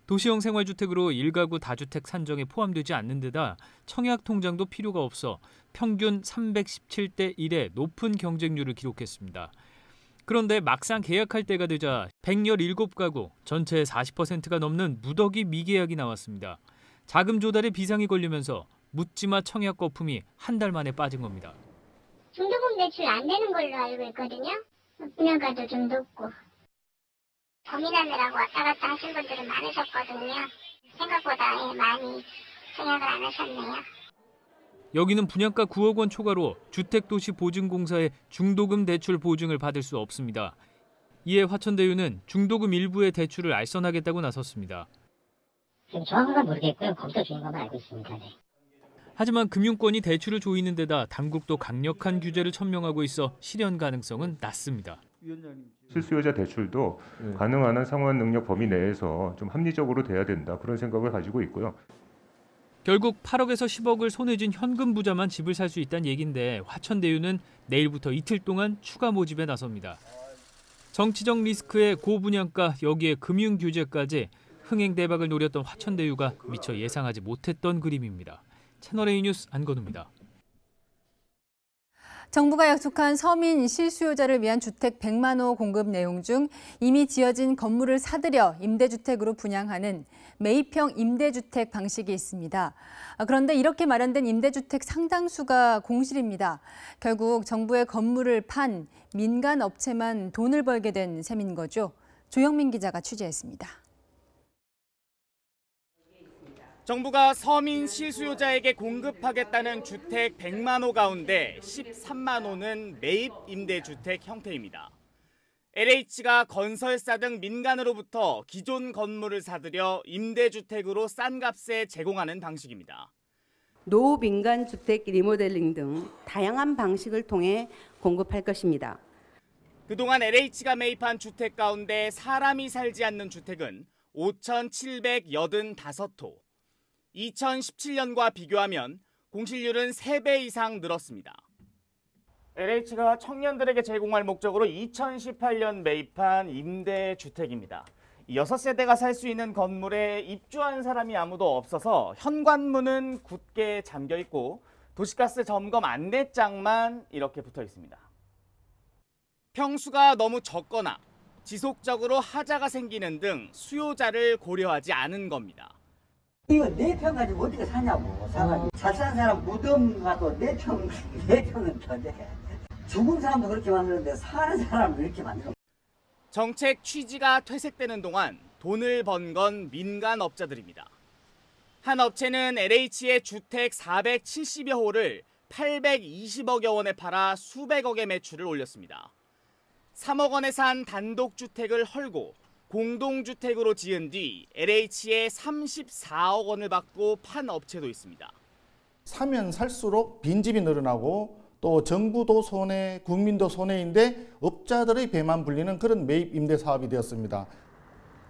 도시형 생활주택으로 1가구 다주택 산정에 포함되지 않는 데다 청약 통장도 필요가 없어 평균 317대 1의 높은 경쟁률을 기록했습니다. 그런데 막상 계약할 때가 되자 117가구, 전체의 40%가 넘는 무더기 미계약이 나왔습니다. 자금 조달에 비상이 걸리면서 묻지마 청약 거품이 한 달 만에 빠진 겁니다. 중도금 대출 안 되는 걸로 알고 있거든요. 분양가도 좀 높고. 고민하느라고 왔다 갔다 하신 분들은 많으셨거든요. 생각보다 많이 청약을 안 하셨네요. 여기는 분양가 9억 원 초과로 주택도시보증공사의 중도금 대출 보증을 받을 수 없습니다. 이에 화천대유는 중도금 일부의 대출을 알선하겠다고 나섰습니다. 지금 정확한 건 모르겠고요. 검토 중인 것만 알고 있습니다. 네. 하지만 금융권이 대출을 조이는 데다 당국도 강력한 규제를 천명하고 있어 실현 가능성은 낮습니다. 실수요자 대출도 가능한 한 상환 능력 범위 내에서 좀 합리적으로 돼야 된다. 그런 생각을 가지고 있고요. 결국 8억에서 10억을 손에 쥔 현금 부자만 집을 살 수 있다는 얘기인데 화천대유는 내일부터 이틀 동안 추가 모집에 나섭니다. 정치적 리스크에 고분양가, 여기에 금융 규제까지 흥행 대박을 노렸던 화천대유가 미처 예상하지 못했던 그림입니다. 채널A 뉴스 안건우입니다. 정부가 약속한 서민 실수요자를 위한 주택 100만 호 공급 내용 중 이미 지어진 건물을 사들여 임대주택으로 분양하는 매입형 임대주택 방식이 있습니다. 그런데 이렇게 마련된 임대주택 상당수가 공실입니다. 결국 정부의 건물을 판 민간 업체만 돈을 벌게 된 셈인 거죠. 조영민 기자가 취재했습니다. 정부가 서민 실수요자에게 공급하겠다는 주택 100만 호 가운데 13만 호는 매입 임대주택 형태입니다. LH가 건설사 등 민간으로부터 기존 건물을 사들여 임대주택으로 싼 값에 제공하는 방식입니다. 노민간 주택 리모델링 등 다양한 방식을 통해 공급할 것입니다. 그동안 LH가 매입한 주택 가운데 사람이 살지 않는 주택은 5,785호. 2017년과 비교하면 공실률은 3배 이상 늘었습니다. LH가 청년들에게 제공할 목적으로 2018년 매입한 임대주택입니다. 6세대가 살 수 있는 건물에 입주한 사람이 아무도 없어서 현관문은 굳게 잠겨 있고 도시가스 점검 안내장만 이렇게 붙어 있습니다. 평수가 너무 적거나 지속적으로 하자가 생기는 등 수요자를 고려하지 않은 겁니다. 이거 4평 가지고 어떻게 사냐고. 사가지고 잘 사는 사람 무덤 가도 4평은 더돼. 죽은 사람도 그렇게 만드는데 사는 사람을 이렇게 만들어. 정책 취지가 퇴색되는 동안 돈을 번 건 민간 업자들입니다. 한 업체는 LH의 주택 470여 호를 820억여 원에 팔아 수백억의 매출을 올렸습니다. 3억 원에 산 단독주택을 헐고 공동주택으로 지은 뒤 LH에 34억 원을 받고 판 업체도 있습니다. 사면 살수록 빈집이 늘어나고 또 정부도 손해, 국민도 손해인데 업자들의 배만 불리는 그런 매입 임대 사업이 되었습니다.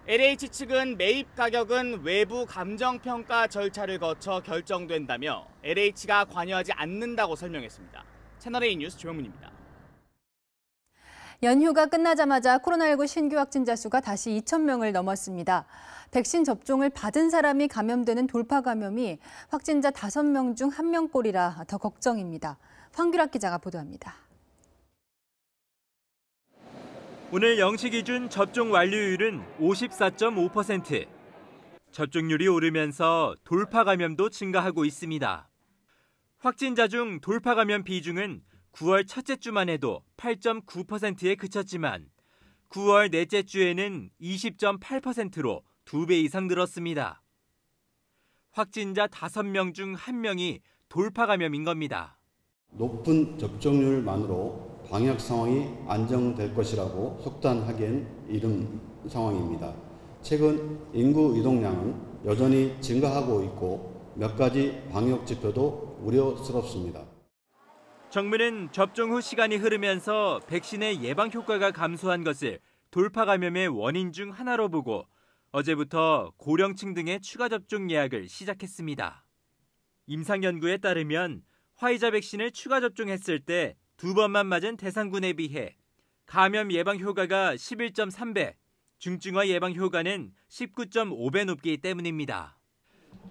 LH 측은 매입 가격은 외부 감정평가 절차를 거쳐 결정된다며 LH가 관여하지 않는다고 설명했습니다. 채널A 뉴스 조영문입니다. 연휴가 끝나자마자 코로나19 신규 확진자 수가 다시 2,000명을 넘었습니다. 백신 접종을 받은 사람이 감염되는 돌파 감염이 확진자 5명 중 1명꼴이라 더 걱정입니다. 황규락 기자가 보도합니다. 오늘 0시 기준 접종 완료율은 54.5%. 접종률이 오르면서 돌파 감염도 증가하고 있습니다. 확진자 중 돌파 감염 비중은 9월 첫째 주만 해도 8.9%에 그쳤지만 9월 넷째 주에는 20.8%로 2배 이상 늘었습니다. 확진자 5명 중 1명이 돌파 감염인 겁니다. 높은 접종률만으로 방역 상황이 안정될 것이라고 속단하기엔 이른 상황입니다. 최근 인구 이동량은 여전히 증가하고 있고 몇 가지 방역 지표도 우려스럽습니다. 정부는 접종 후 시간이 흐르면서 백신의 예방 효과가 감소한 것을 돌파 감염의 원인 중 하나로 보고 어제부터 고령층 등의 추가 접종 예약을 시작했습니다. 임상연구에 따르면 화이자 백신을 추가 접종했을 때 2번만 맞은 대상군에 비해 감염 예방 효과가 11.3배, 중증화 예방 효과는 19.5배 높기 때문입니다.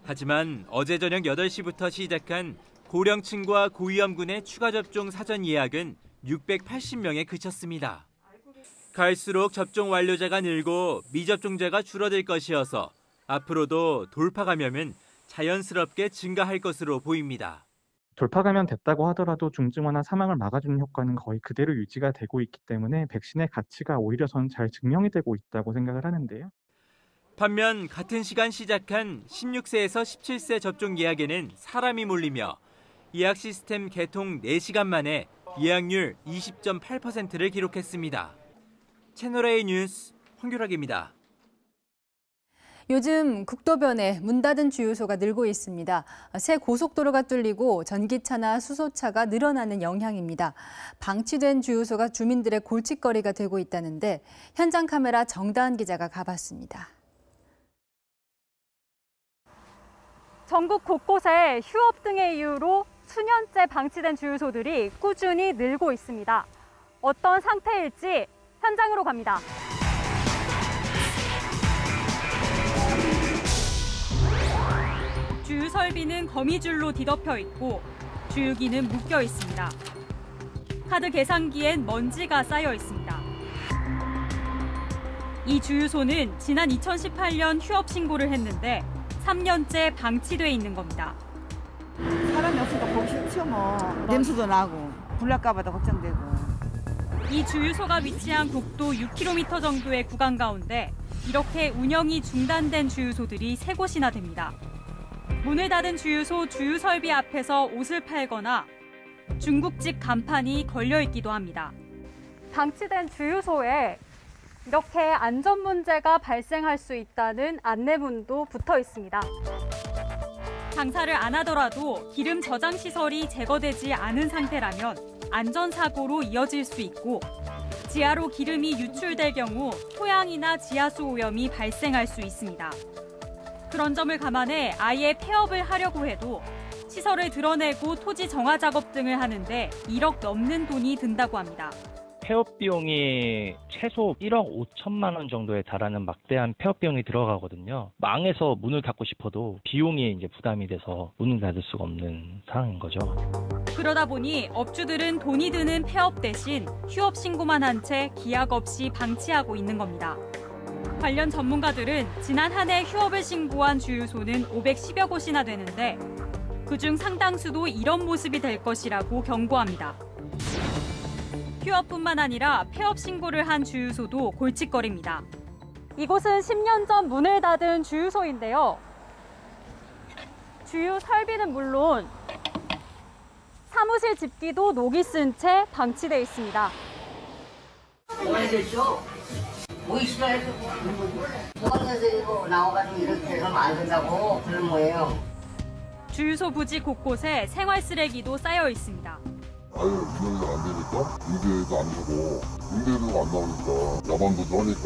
하지만 어제 저녁 8시부터 시작한 고령층과 고위험군의 추가 접종 사전 예약은 680명에 그쳤습니다. 갈수록 접종 완료자가 늘고 미접종자가 줄어들 것이어서 앞으로도 돌파 감염은 자연스럽게 증가할 것으로 보입니다. 돌파 감염됐다고 하더라도 중증화나 사망을 막아주는 효과는 거의 그대로 유지가 되고 있기 때문에 백신의 가치가 오히려 저는 잘 증명이 되고 있다고 생각을 하는데요. 반면 같은 시간 시작한 16세에서 17세 접종 예약에는 사람이 몰리며 예약 시스템 개통 4시간 만에 예약률 20.8%를 기록했습니다. 채널A 뉴스 황규락입니다. 요즘 국도변에 문 닫은 주유소가 늘고 있습니다. 새 고속도로가 뚫리고 전기차나 수소차가 늘어나는 영향입니다. 방치된 주유소가 주민들의 골칫거리가 되고 있다는데 현장 카메라 정다은 기자가 가봤습니다. 전국 곳곳에 휴업 등의 이유로 수년째 방치된 주유소들이 꾸준히 늘고 있습니다. 어떤 상태일지 현장으로 갑니다. 주유 설비는 거미줄로 뒤덮여 있고 주유기는 묶여 있습니다. 카드 계산기엔 먼지가 쌓여 있습니다. 이 주유소는 지난 2018년 휴업 신고를 했는데 3년째 방치돼 있는 겁니다. 사람이 없으니까 보기 싫죠 뭐. 냄새도 나고 불날까 봐도 걱정되고. 이 주유소가 위치한 국도 6km 정도의 구간 가운데 이렇게 운영이 중단된 주유소들이 3곳이나 됩니다. 문을 닫은 주유소 주유 설비 앞에서 옷을 팔거나 중국집 간판이 걸려 있기도 합니다. 방치된 주유소에 이렇게 안전 문제가 발생할 수 있다는 안내문도 붙어 있습니다. 장사를 안 하더라도 기름 저장 시설이 제거되지 않은 상태라면 안전사고로 이어질 수 있고 지하로 기름이 유출될 경우 토양이나 지하수 오염이 발생할 수 있습니다. 그런 점을 감안해 아예 폐업을 하려고 해도 시설을 드러내고 토지 정화 작업 등을 하는데 1억 넘는 돈이 든다고 합니다. 폐업 비용이 최소 1억 5천만 원 정도에 달하는 막대한 폐업 비용이 들어가거든요. 망해서 문을 닫고 싶어도 비용이 이제 부담이 돼서 문을 닫을 수가 없는 상황인 거죠. 그러다 보니 업주들은 돈이 드는 폐업 대신 휴업 신고만 한 채 기약 없이 방치하고 있는 겁니다. 관련 전문가들은 지난 한 해 휴업을 신고한 주유소는 510여 곳이나 되는데 그중 상당수도 이런 모습이 될 것이라고 경고합니다. 휴업뿐만 아니라 폐업 신고를 한 주유소도 골칫거리입니다. 이곳은 10년 전 문을 닫은 주유소인데요. 주유 설비는 물론 사무실 집기도 녹이 쓴 채 방치돼 있습니다. 오래됐죠? 뭐 싫어해서 도망가서 이거 나와가지고 이렇게 하면 안 된다고 그런 거예요. 주유소 부지 곳곳에 생활 쓰레기도 쌓여 있습니다. 아예 운영이 안 되니까 임대도 안 되고 임대료가 안 나오니까 야반도 하니까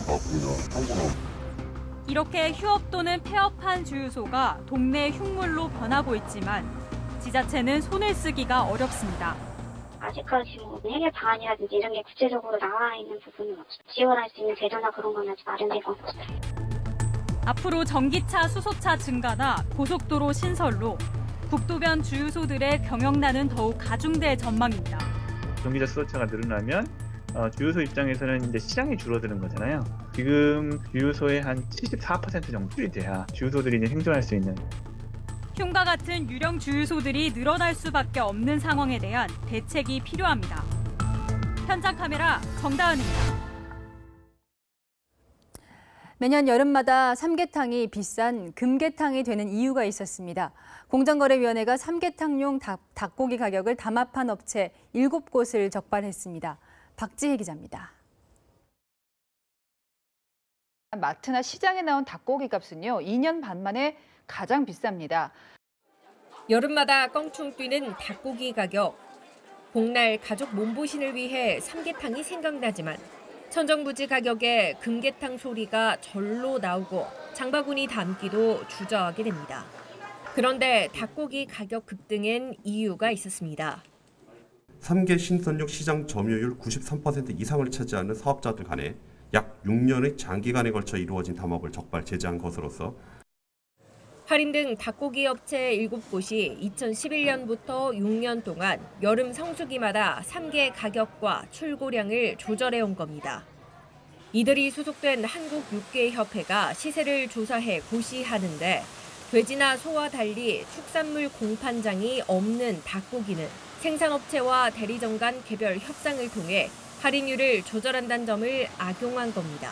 다 그냥 한국은. 이렇게 휴업 또는 폐업한 주유소가 동네 흉물로 변하고 있지만 지자체는 손을 쓰기가 어렵습니다. 아직까지 뭐 해결 방안이라든지 이런 게 구체적으로 나와 있는 부분은 없어요. 지원할 수 있는 제도나 그런 건 아직 마련되고 없어요. 앞으로 전기차, 수소차 증가나 고속도로 신설로 국도변 주유소들의 경영난은 더욱 가중될 전망입니다. 전기차, 수소차가 늘어나면 주유소 입장에서는 이제 시장이 줄어드는 거잖아요. 지금 주유소의 한 74% 정도이 돼야 주유소들이 이제 생존할 수 있는. 흉과 같은 유령 주유소들이 늘어날 수밖에 없는 상황에 대한 대책이 필요합니다. 현장 카메라 정다은입니다. 매년 여름마다 삼계탕이 비싼 금계탕이 되는 이유가 있었습니다. 공정거래위원회가 삼계탕용 닭고기 가격을 담합한 업체 7곳을 적발했습니다. 박지혜 기자입니다. 마트나 시장에 나온 닭고기 값은요, 2년 반 만에 가장 비쌉니다. 여름마다 껑충 뛰는 닭고기 가격. 복날 가족 몸보신을 위해 삼계탕이 생각나지만 천정부지 가격에 금계탕 소리가 절로 나오고 장바구니 담기도 주저하게 됩니다. 그런데 닭고기 가격 급등엔 이유가 있었습니다. 삼계 신선육 시장 점유율 93% 이상을 차지하는 사업자들 간에 약 6년의 장기간에 걸쳐 이루어진 담합을 적발 제재한 것으로서 할인 등 닭고기 업체 7곳이 2011년부터 6년 동안 여름 성수기마다 삼계 가격과 출고량을 조절해온 겁니다. 이들이 소속된 한국육계협회가 시세를 조사해 고시하는데 돼지나 소와 달리 축산물 공판장이 없는 닭고기는 생산업체와 대리점 간 개별 협상을 통해 할인율을 조절한다는 점을 악용한 겁니다.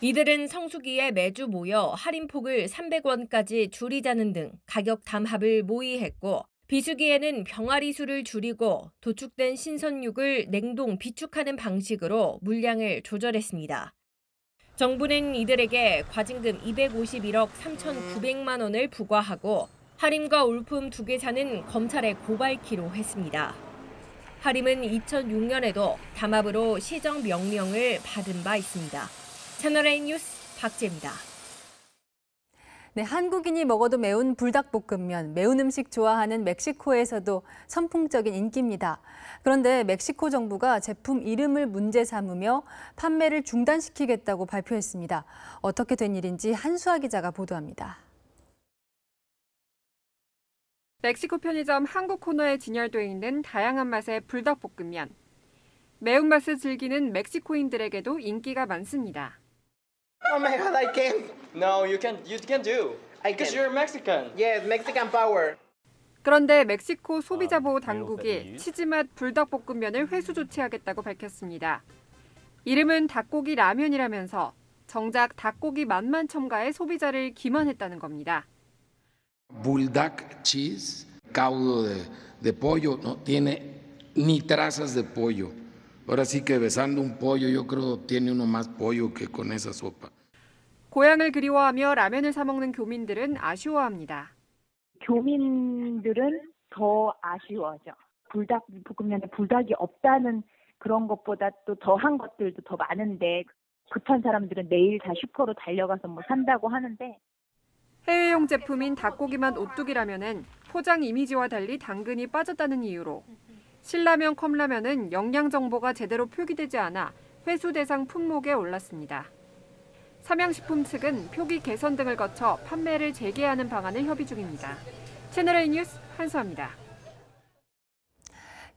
이들은 성수기에 매주 모여 할인폭을 300원까지 줄이자는 등 가격 담합을 모의했고 비수기에는 병아리 수를 줄이고 도축된 신선육을 냉동 비축하는 방식으로 물량을 조절했습니다. 정부는 이들에게 과징금 251억 3,900만 원을 부과하고 하림과 울품 2개 사는 검찰에 고발키로 했습니다. 하림은 2006년에도 담합으로 시정 명령을 받은 바 있습니다. 채널A 뉴스 박재입니다. 네, 한국인이 먹어도 매운 불닭볶음면, 매운 음식 좋아하는 멕시코에서도 선풍적인 인기입니다. 그런데 멕시코 정부가 제품 이름을 문제 삼으며 판매를 중단시키겠다고 발표했습니다. 어떻게 된 일인지 한수아 기자가 보도합니다. 멕시코 편의점 한국 코너에 진열돼 있는 다양한 맛의 불닭볶음면. 매운맛을 즐기는 멕시코인들에게도 인기가 많습니다. Oh my God, I can't. No, you can do. Because you're Mexican. Yes, Mexican power. 그런데 멕시코 소비자보호 당국이 치즈맛 불닭볶음면을 회수 조치하겠다고 밝혔습니다. 이름은 닭고기 라면이라면서 정작 닭고기 맛만 첨가해 소비자를 기만했다는 겁니다. Bulldog cheese, caldo de pollo, no tiene ni trazas de pollo. Ahora sí que besando un pollo, yo creo tiene uno más pollo que con esa sopa. 고향을 그리워하며 라면을 사 먹는 교민들은 아쉬워합니다. 교민들은 더 아쉬워하죠. 불닭볶음면에 불닭이 없다는 그런 것보다 또 더한 것들도 더 많은데 급한 사람들은 내일 다 슈퍼로 달려가서 뭐 산다고 하는데 해외용 제품인 닭고기맛 오뚜기라면은 포장 이미지와 달리 당근이 빠졌다는 이유로 신라면, 컵라면은 영양 정보가 제대로 표기되지 않아 회수 대상 품목에 올랐습니다. 삼양식품 측은 표기 개선 등을 거쳐 판매를 재개하는 방안을 협의 중입니다. 채널A 뉴스 한수아입니다.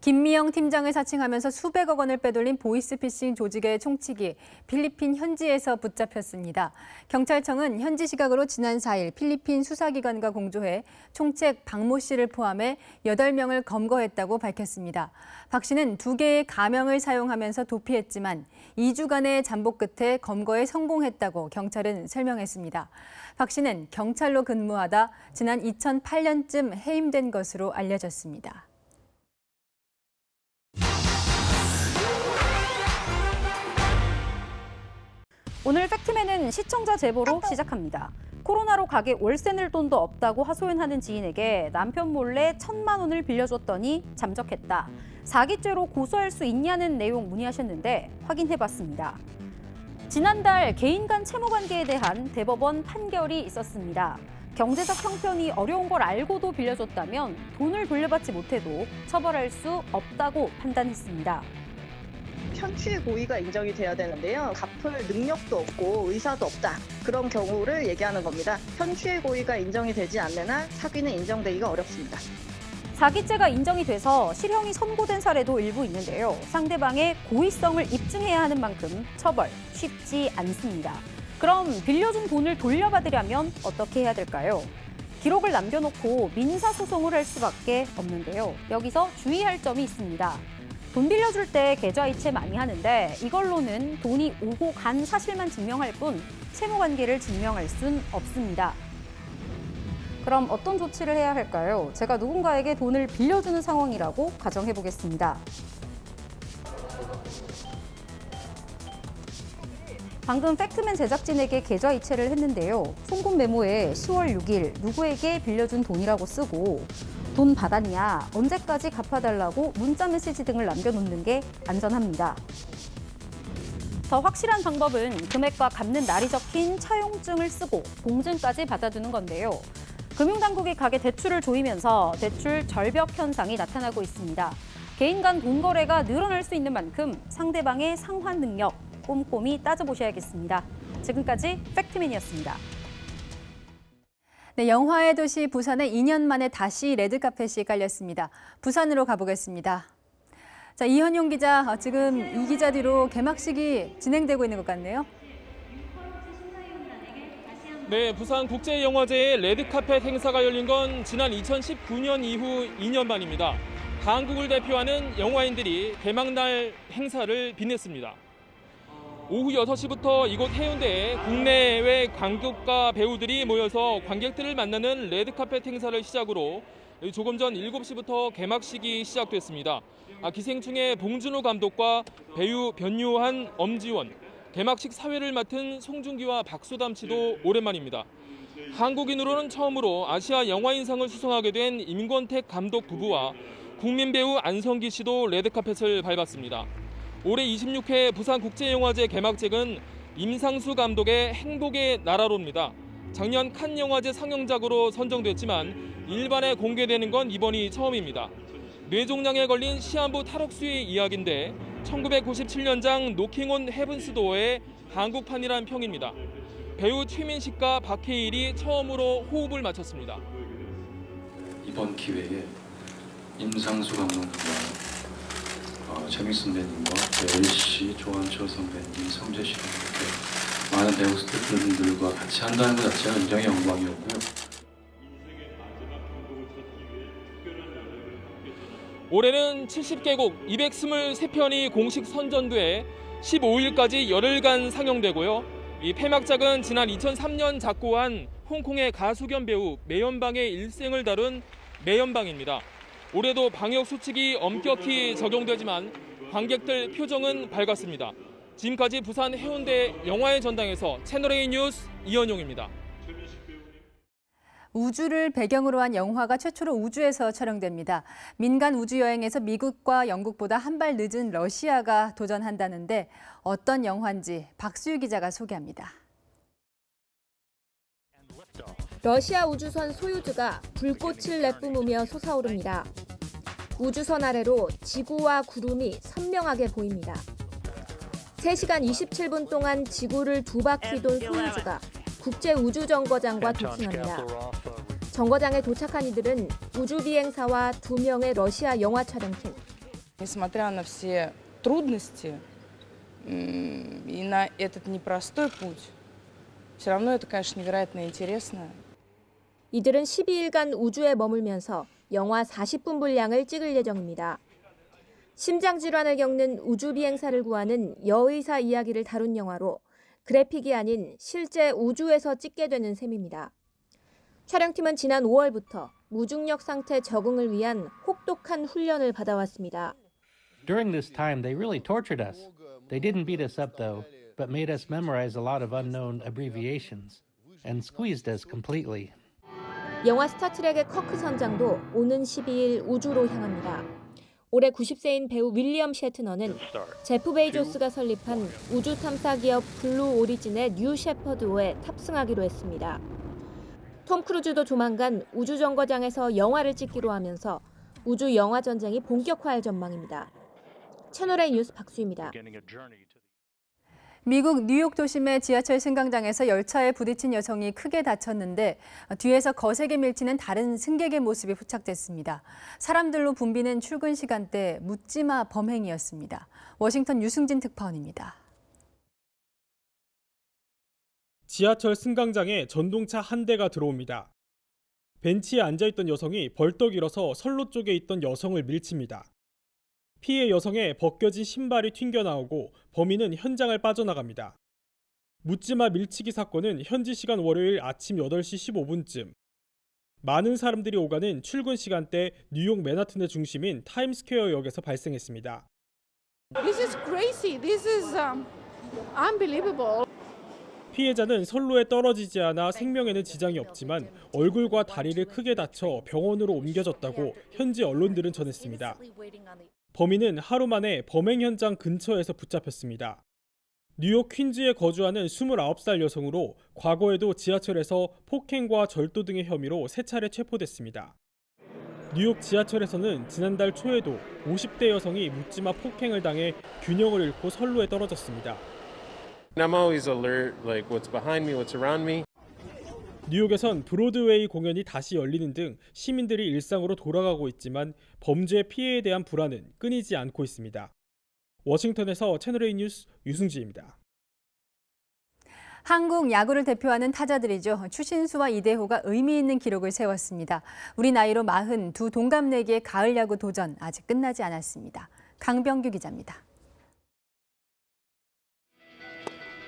김미영 팀장을 사칭하면서 수백억 원을 빼돌린 보이스피싱 조직의 총칙이 필리핀 현지에서 붙잡혔습니다. 경찰청은 현지 시각으로 지난 4일 필리핀 수사기관과 공조해 총책 박모 씨를 포함해 8명을 검거했다고 밝혔습니다. 박 씨는 2개의 가명을 사용하면서 도피했지만 2주간의 잠복 끝에 검거에 성공했다고 경찰은 설명했습니다. 박 씨는 경찰로 근무하다 지난 2008년쯤 해임된 것으로 알려졌습니다. 오늘 팩트맨은 시청자 제보로 시작합니다. 코로나로 가게 월세 낼 돈도 없다고 하소연하는 지인에게 남편 몰래 1,000만 원을 빌려줬더니 잠적했다. 사기죄로 고소할 수 있냐는 내용 문의하셨는데 확인해봤습니다. 지난달 개인 간 채무 관계에 대한 대법원 판결이 있었습니다. 경제적 형편이 어려운 걸 알고도 빌려줬다면 돈을 돌려받지 못해도 처벌할 수 없다고 판단했습니다. 현추의 고의가 인정이 돼야 되는데요. 갚을 능력도 없고 의사도 없다. 그런 경우를 얘기하는 겁니다. 현추의 고의가 인정이 되지 않는 한 사기는 인정되기가 어렵습니다. 사기죄가 인정이 돼서 실형이 선고된 사례도 일부 있는데요. 상대방의 고의성을 입증해야 하는 만큼 처벌 쉽지 않습니다. 그럼 빌려준 돈을 돌려받으려면 어떻게 해야 될까요? 기록을 남겨놓고 민사소송을 할 수밖에 없는데요. 여기서 주의할 점이 있습니다. 돈 빌려줄 때 계좌이체 많이 하는데 이걸로는 돈이 오고 간 사실만 증명할 뿐 채무관계를 증명할 순 없습니다. 그럼 어떤 조치를 해야 할까요? 제가 누군가에게 돈을 빌려주는 상황이라고 가정해보겠습니다. 방금 팩트맨 제작진에게 계좌이체를 했는데요. 송금 메모에 10월 6일 누구에게 빌려준 돈이라고 쓰고 돈 받았냐, 언제까지 갚아달라고 문자 메시지 등을 남겨놓는 게 안전합니다. 더 확실한 방법은 금액과 갚는 날이 적힌 차용증을 쓰고 공증까지 받아두는 건데요. 금융당국이 가계 대출을 조이면서 대출 절벽 현상이 나타나고 있습니다. 개인 간 돈 거래가 늘어날 수 있는 만큼 상대방의 상환 능력 꼼꼼히 따져보셔야겠습니다. 지금까지 팩트맨이었습니다. 네, 영화의 도시 부산에 2년 만에 다시 레드카펫이 깔렸습니다. 부산으로 가보겠습니다. 자, 이현용 기자, 지금 이 기자 뒤로 개막식이 진행되고 있는 것 같네요. 네, 부산국제영화제의 레드카펫 행사가 열린 건 지난 2019년 이후 2년 만입니다. 한국을 대표하는 영화인들이 개막날 행사를 빛냈습니다. 오후 6시부터 이곳 해운대에 국내외 관객과 배우들이 모여서 관객들을 만나는 레드카펫 행사를 시작으로 조금 전 7시부터 개막식이 시작됐습니다. 기생충의 봉준호 감독과 배우 변요한, 엄지원, 개막식 사회를 맡은 송중기와 박수담 씨도 오랜만입니다. 한국인으로는 처음으로 아시아 영화인상을 수상하게 된 임권택 감독 부부와 국민배우 안성기 씨도 레드카펫을 밟았습니다. 올해 26회 부산국제영화제 개막식은 임상수 감독의 행복의 나라로입니다. 작년 칸 영화제 상영작으로 선정됐지만 일반에 공개되는 건 이번이 처음입니다. 뇌종양에 걸린 시한부 탈옥수의 이야기인데 1997년작 노킹 온 헤븐스 도어의 한국판이란 평입니다. 배우 최민식과 박해일이 처음으로 호흡을 맞췄습니다. 이번 기회에 임상수 감독님과 최민 선배님과 엘씨, 조한철 선배님, 성재 씨 이렇게 많은 배우 스태프분들과 같이 한다는 것 자체가 굉장히 영광이었고요. 올해는 70개국 223편이 공식 선전돼 15일까지 열흘간 상영되고요. 이 폐막작은 지난 2003년 작고한 홍콩의 가수 겸 배우 매연방의 일생을 다룬 매연방입니다. 올해도 방역 수칙이 엄격히 적용되지만 관객들 표정은 밝았습니다. 지금까지 부산 해운대 영화의 전당에서 채널A 뉴스 이현용입니다. 우주를 배경으로 한 영화가 최초로 우주에서 촬영됩니다. 민간 우주 여행에서 미국과 영국보다 한 발 늦은 러시아가 도전한다는데 어떤 영화인지 박수유 기자가 소개합니다. 러시아 우주선 소유주가 불꽃을 내뿜으며 솟아오릅니다. 우주선 아래로 지구와 구름이 선명하게 보입니다. 3시간 27분 동안 지구를 2바퀴 돈 소유주가 국제우주정거장과 도킹합니다. 정거장에 도착한 이들은 우주비행사와 2명의 러시아 영화 촬영팀. Несмотря на все трудности и на этот непростой путь, все равно это, конечно, невероятно интересно. 이들은 12일간 우주에 머물면서 영화 40분 분량을 찍을 예정입니다. 심장질환을 겪는 우주비행사를 구하는 여의사 이야기를 다룬 영화로 그래픽이 아닌 실제 우주에서 찍게 되는 셈입니다. 촬영팀은 지난 5월부터 무중력 상태 적응을 위한 혹독한 훈련을 받아왔습니다. During this time, they really tortured us. They didn't beat us up, though, but made us memorize a lot of unknown abbreviations and squeezed us completely. 영화 스타트rek의 커크 선장도 오는 12일 우주로 향합니다. 올해 90세인 배우 윌리엄 셰트너는 제프 베이조스가 설립한 우주 탐사 기업 블루 오리진의 뉴 셰퍼드호에 탑승하기로 했습니다. 톰 크루즈도 조만간 우주정거장에서 영화를 찍기로 하면서 우주 영화 전쟁이 본격화할 전망입니다. 채널A 뉴스 박수입니다. 미국 뉴욕 도심의 지하철 승강장에서 열차에 부딪힌 여성이 크게 다쳤는데 뒤에서 거세게 밀치는 다른 승객의 모습이 포착됐습니다. 사람들로 붐비는 출근 시간대 묻지마 범행이었습니다. 워싱턴 유승진 특파원입니다. 지하철 승강장에 전동차 한 대가 들어옵니다. 벤치에 앉아있던 여성이 벌떡 일어서 선로 쪽에 있던 여성을 밀칩니다. 피해 여성의 벗겨진 신발이 튕겨나오고 범인은 현장을 빠져나갑니다. 묻지마 밀치기 사건은 현지 시간 월요일 아침 8시 15분쯤 많은 사람들이 오가는 출근 시간대 뉴욕 맨하튼의 중심인 타임스퀘어 역에서 발생했습니다. This is crazy. This is unbelievable. 피해자는 선로에 떨어지지 않아 생명에는 지장이 없지만 얼굴과 다리를 크게 다쳐 병원으로 옮겨졌다고 현지 언론들은 전했습니다. 범인은 하루 만에 범행 현장 근처에서 붙잡혔습니다. 뉴욕 퀸즈에 거주하는 29살 여성으로 과거에도 지하철에서 폭행과 절도 등의 혐의로 3차례 체포됐습니다. 뉴욕 지하철에서는 지난달 초에도 50대 여성이 묻지마 폭행을 당해 균형을 잃고 선로에 떨어졌습니다. I'm always alert, like what's behind me, what's around me. 뉴욕에선 브로드웨이 공연이 다시 열리는 등 시민들이 일상으로 돌아가고 있지만 범죄 피해에 대한 불안은 끊이지 않고 있습니다. 워싱턴에서 채널A 뉴스 유승지입니다. 한국 야구를 대표하는 타자들이죠. 추신수와 이대호가 의미 있는 기록을 세웠습니다. 우리 나이로 42 동갑내기의 가을 야구 도전 아직 끝나지 않았습니다. 강병규 기자입니다.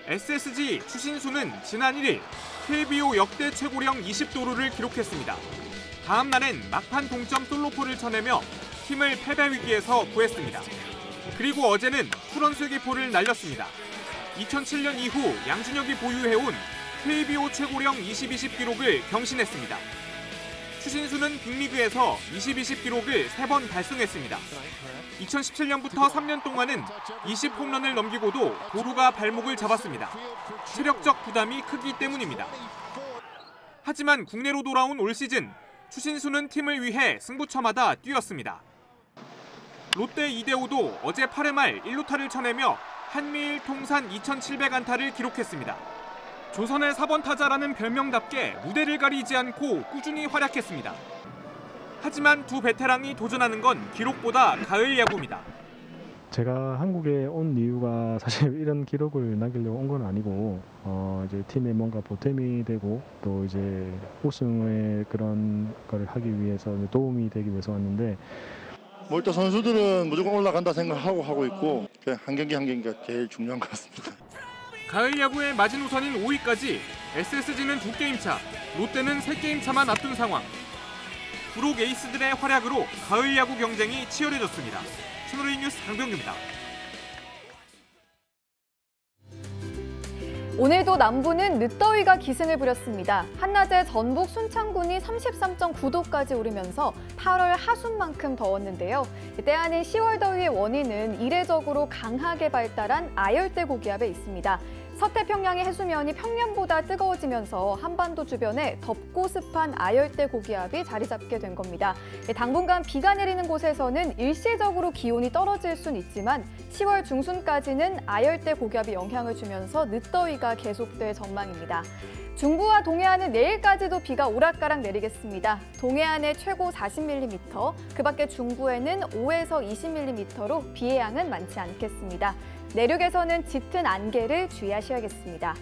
SSG 추신수는 지난 1일 KBO 역대 최고령 20도루를 기록했습니다. 다음 날엔 막판 동점 솔로포를 쳐내며 팀을 패배 위기에서 구했습니다. 그리고 어제는 풀원술기포를 날렸습니다. 2007년 이후 양준혁이 보유해온 KBO 최고령 20-20 기록을 경신했습니다. 추신수는 빅리그에서 20-20 기록을 3번 달성했습니다. 2017년부터 3년 동안은 20홈런을 넘기고도 도루가 발목을 잡았습니다. 체력적 부담이 크기 때문입니다. 하지만 국내로 돌아온 올 시즌 추신수는 팀을 위해 승부처마다 뛰었습니다. 롯데 이대호도 어제 8회 말 1루타를 쳐내며 한미일 통산 2,700안타를 기록했습니다. 조선의 4번 타자라는 별명답게 무대를 가리지 않고 꾸준히 활약했습니다. 하지만 두 베테랑이 도전하는 건 기록보다 가을 야구입니다. 제가 한국에 온 이유가 사실 이런 기록을 남기려고 온 건 아니고 이제 팀에 뭔가 보탬이 되고 또 이제 우승의 그런 걸 하기 위해서 도움이 되기 위해서 왔는데 뭐 일단 선수들은 무조건 올라간다 생각하고 하고 있고 그냥 한 경기 한 경기가 제일 중요한 것 같습니다. 가을 야구의 마지노선인 5위까지 SSG는 2게임 차, 롯데는 3게임 차만 앞둔 상황. 부록 에이스들의 활약으로 가을 야구 경쟁이 치열해졌습니다. 채널A 뉴스 강병규입니다. 오늘도 남부는 늦더위가 기승을 부렸습니다. 한낮에 전북 순창군이 33.9도까지 오르면서 8월 하순만큼 더웠는데요. 때 아닌 10월 더위의 원인은 이례적으로 강하게 발달한 아열대 고기압에 있습니다. 서태평양의 해수면이 평년보다 뜨거워지면서 한반도 주변에 덥고 습한 아열대 고기압이 자리 잡게 된 겁니다. 당분간 비가 내리는 곳에서는 일시적으로 기온이 떨어질 순 있지만 10월 중순까지는 아열대 고기압이 영향을 주면서 늦더위가 계속될 전망입니다. 중부와 동해안은 내일까지도 비가 오락가락 내리겠습니다. 동해안에 최고 40mm, 그 밖에 중부에는 5에서 20mm로 비의 양은 많지 않겠습니다. 내륙에서는 짙은 안개를 주의하셔야겠습니다.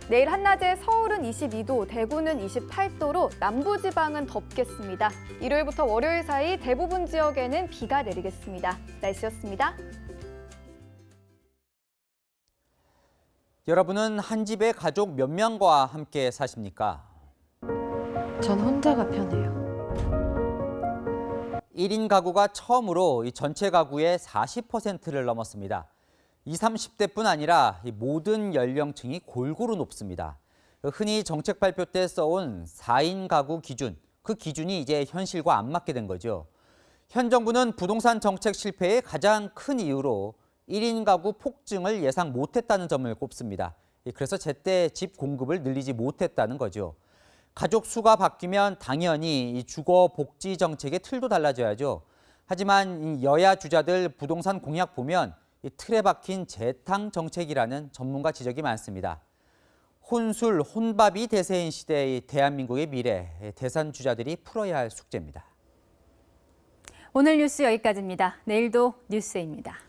내일 한낮에 서울은 22도, 대구는 28도로 남부지방은 덥겠습니다. 일요일부터 월요일 사이 대부분 지역에는 비가 내리겠습니다. 날씨였습니다. 여러분은 한 집에 가족 몇 명과 함께 사십니까? 전 혼자가 편해요. 1인 가구가 처음으로 이 전체 가구의 40%를 넘었습니다. 20, 30대뿐 아니라 모든 연령층이 골고루 높습니다. 흔히 정책 발표 때 써온 4인 가구 기준, 그 기준이 이제 현실과 안 맞게 된 거죠. 현 정부는 부동산 정책 실패의 가장 큰 이유로 1인 가구 폭증을 예상 못했다는 점을 꼽습니다. 그래서 제때 집 공급을 늘리지 못했다는 거죠. 가족 수가 바뀌면 당연히 이 주거 복지 정책의 틀도 달라져야죠. 하지만 여야 주자들 부동산 공약 보면 이 틀에 박힌 재탕 정책이라는 전문가 지적이 많습니다. 혼술, 혼밥이 대세인 시대의 대한민국의 미래, 대선 주자들이 풀어야 할 숙제입니다. 오늘 뉴스 여기까지입니다. 내일도 뉴스입니다.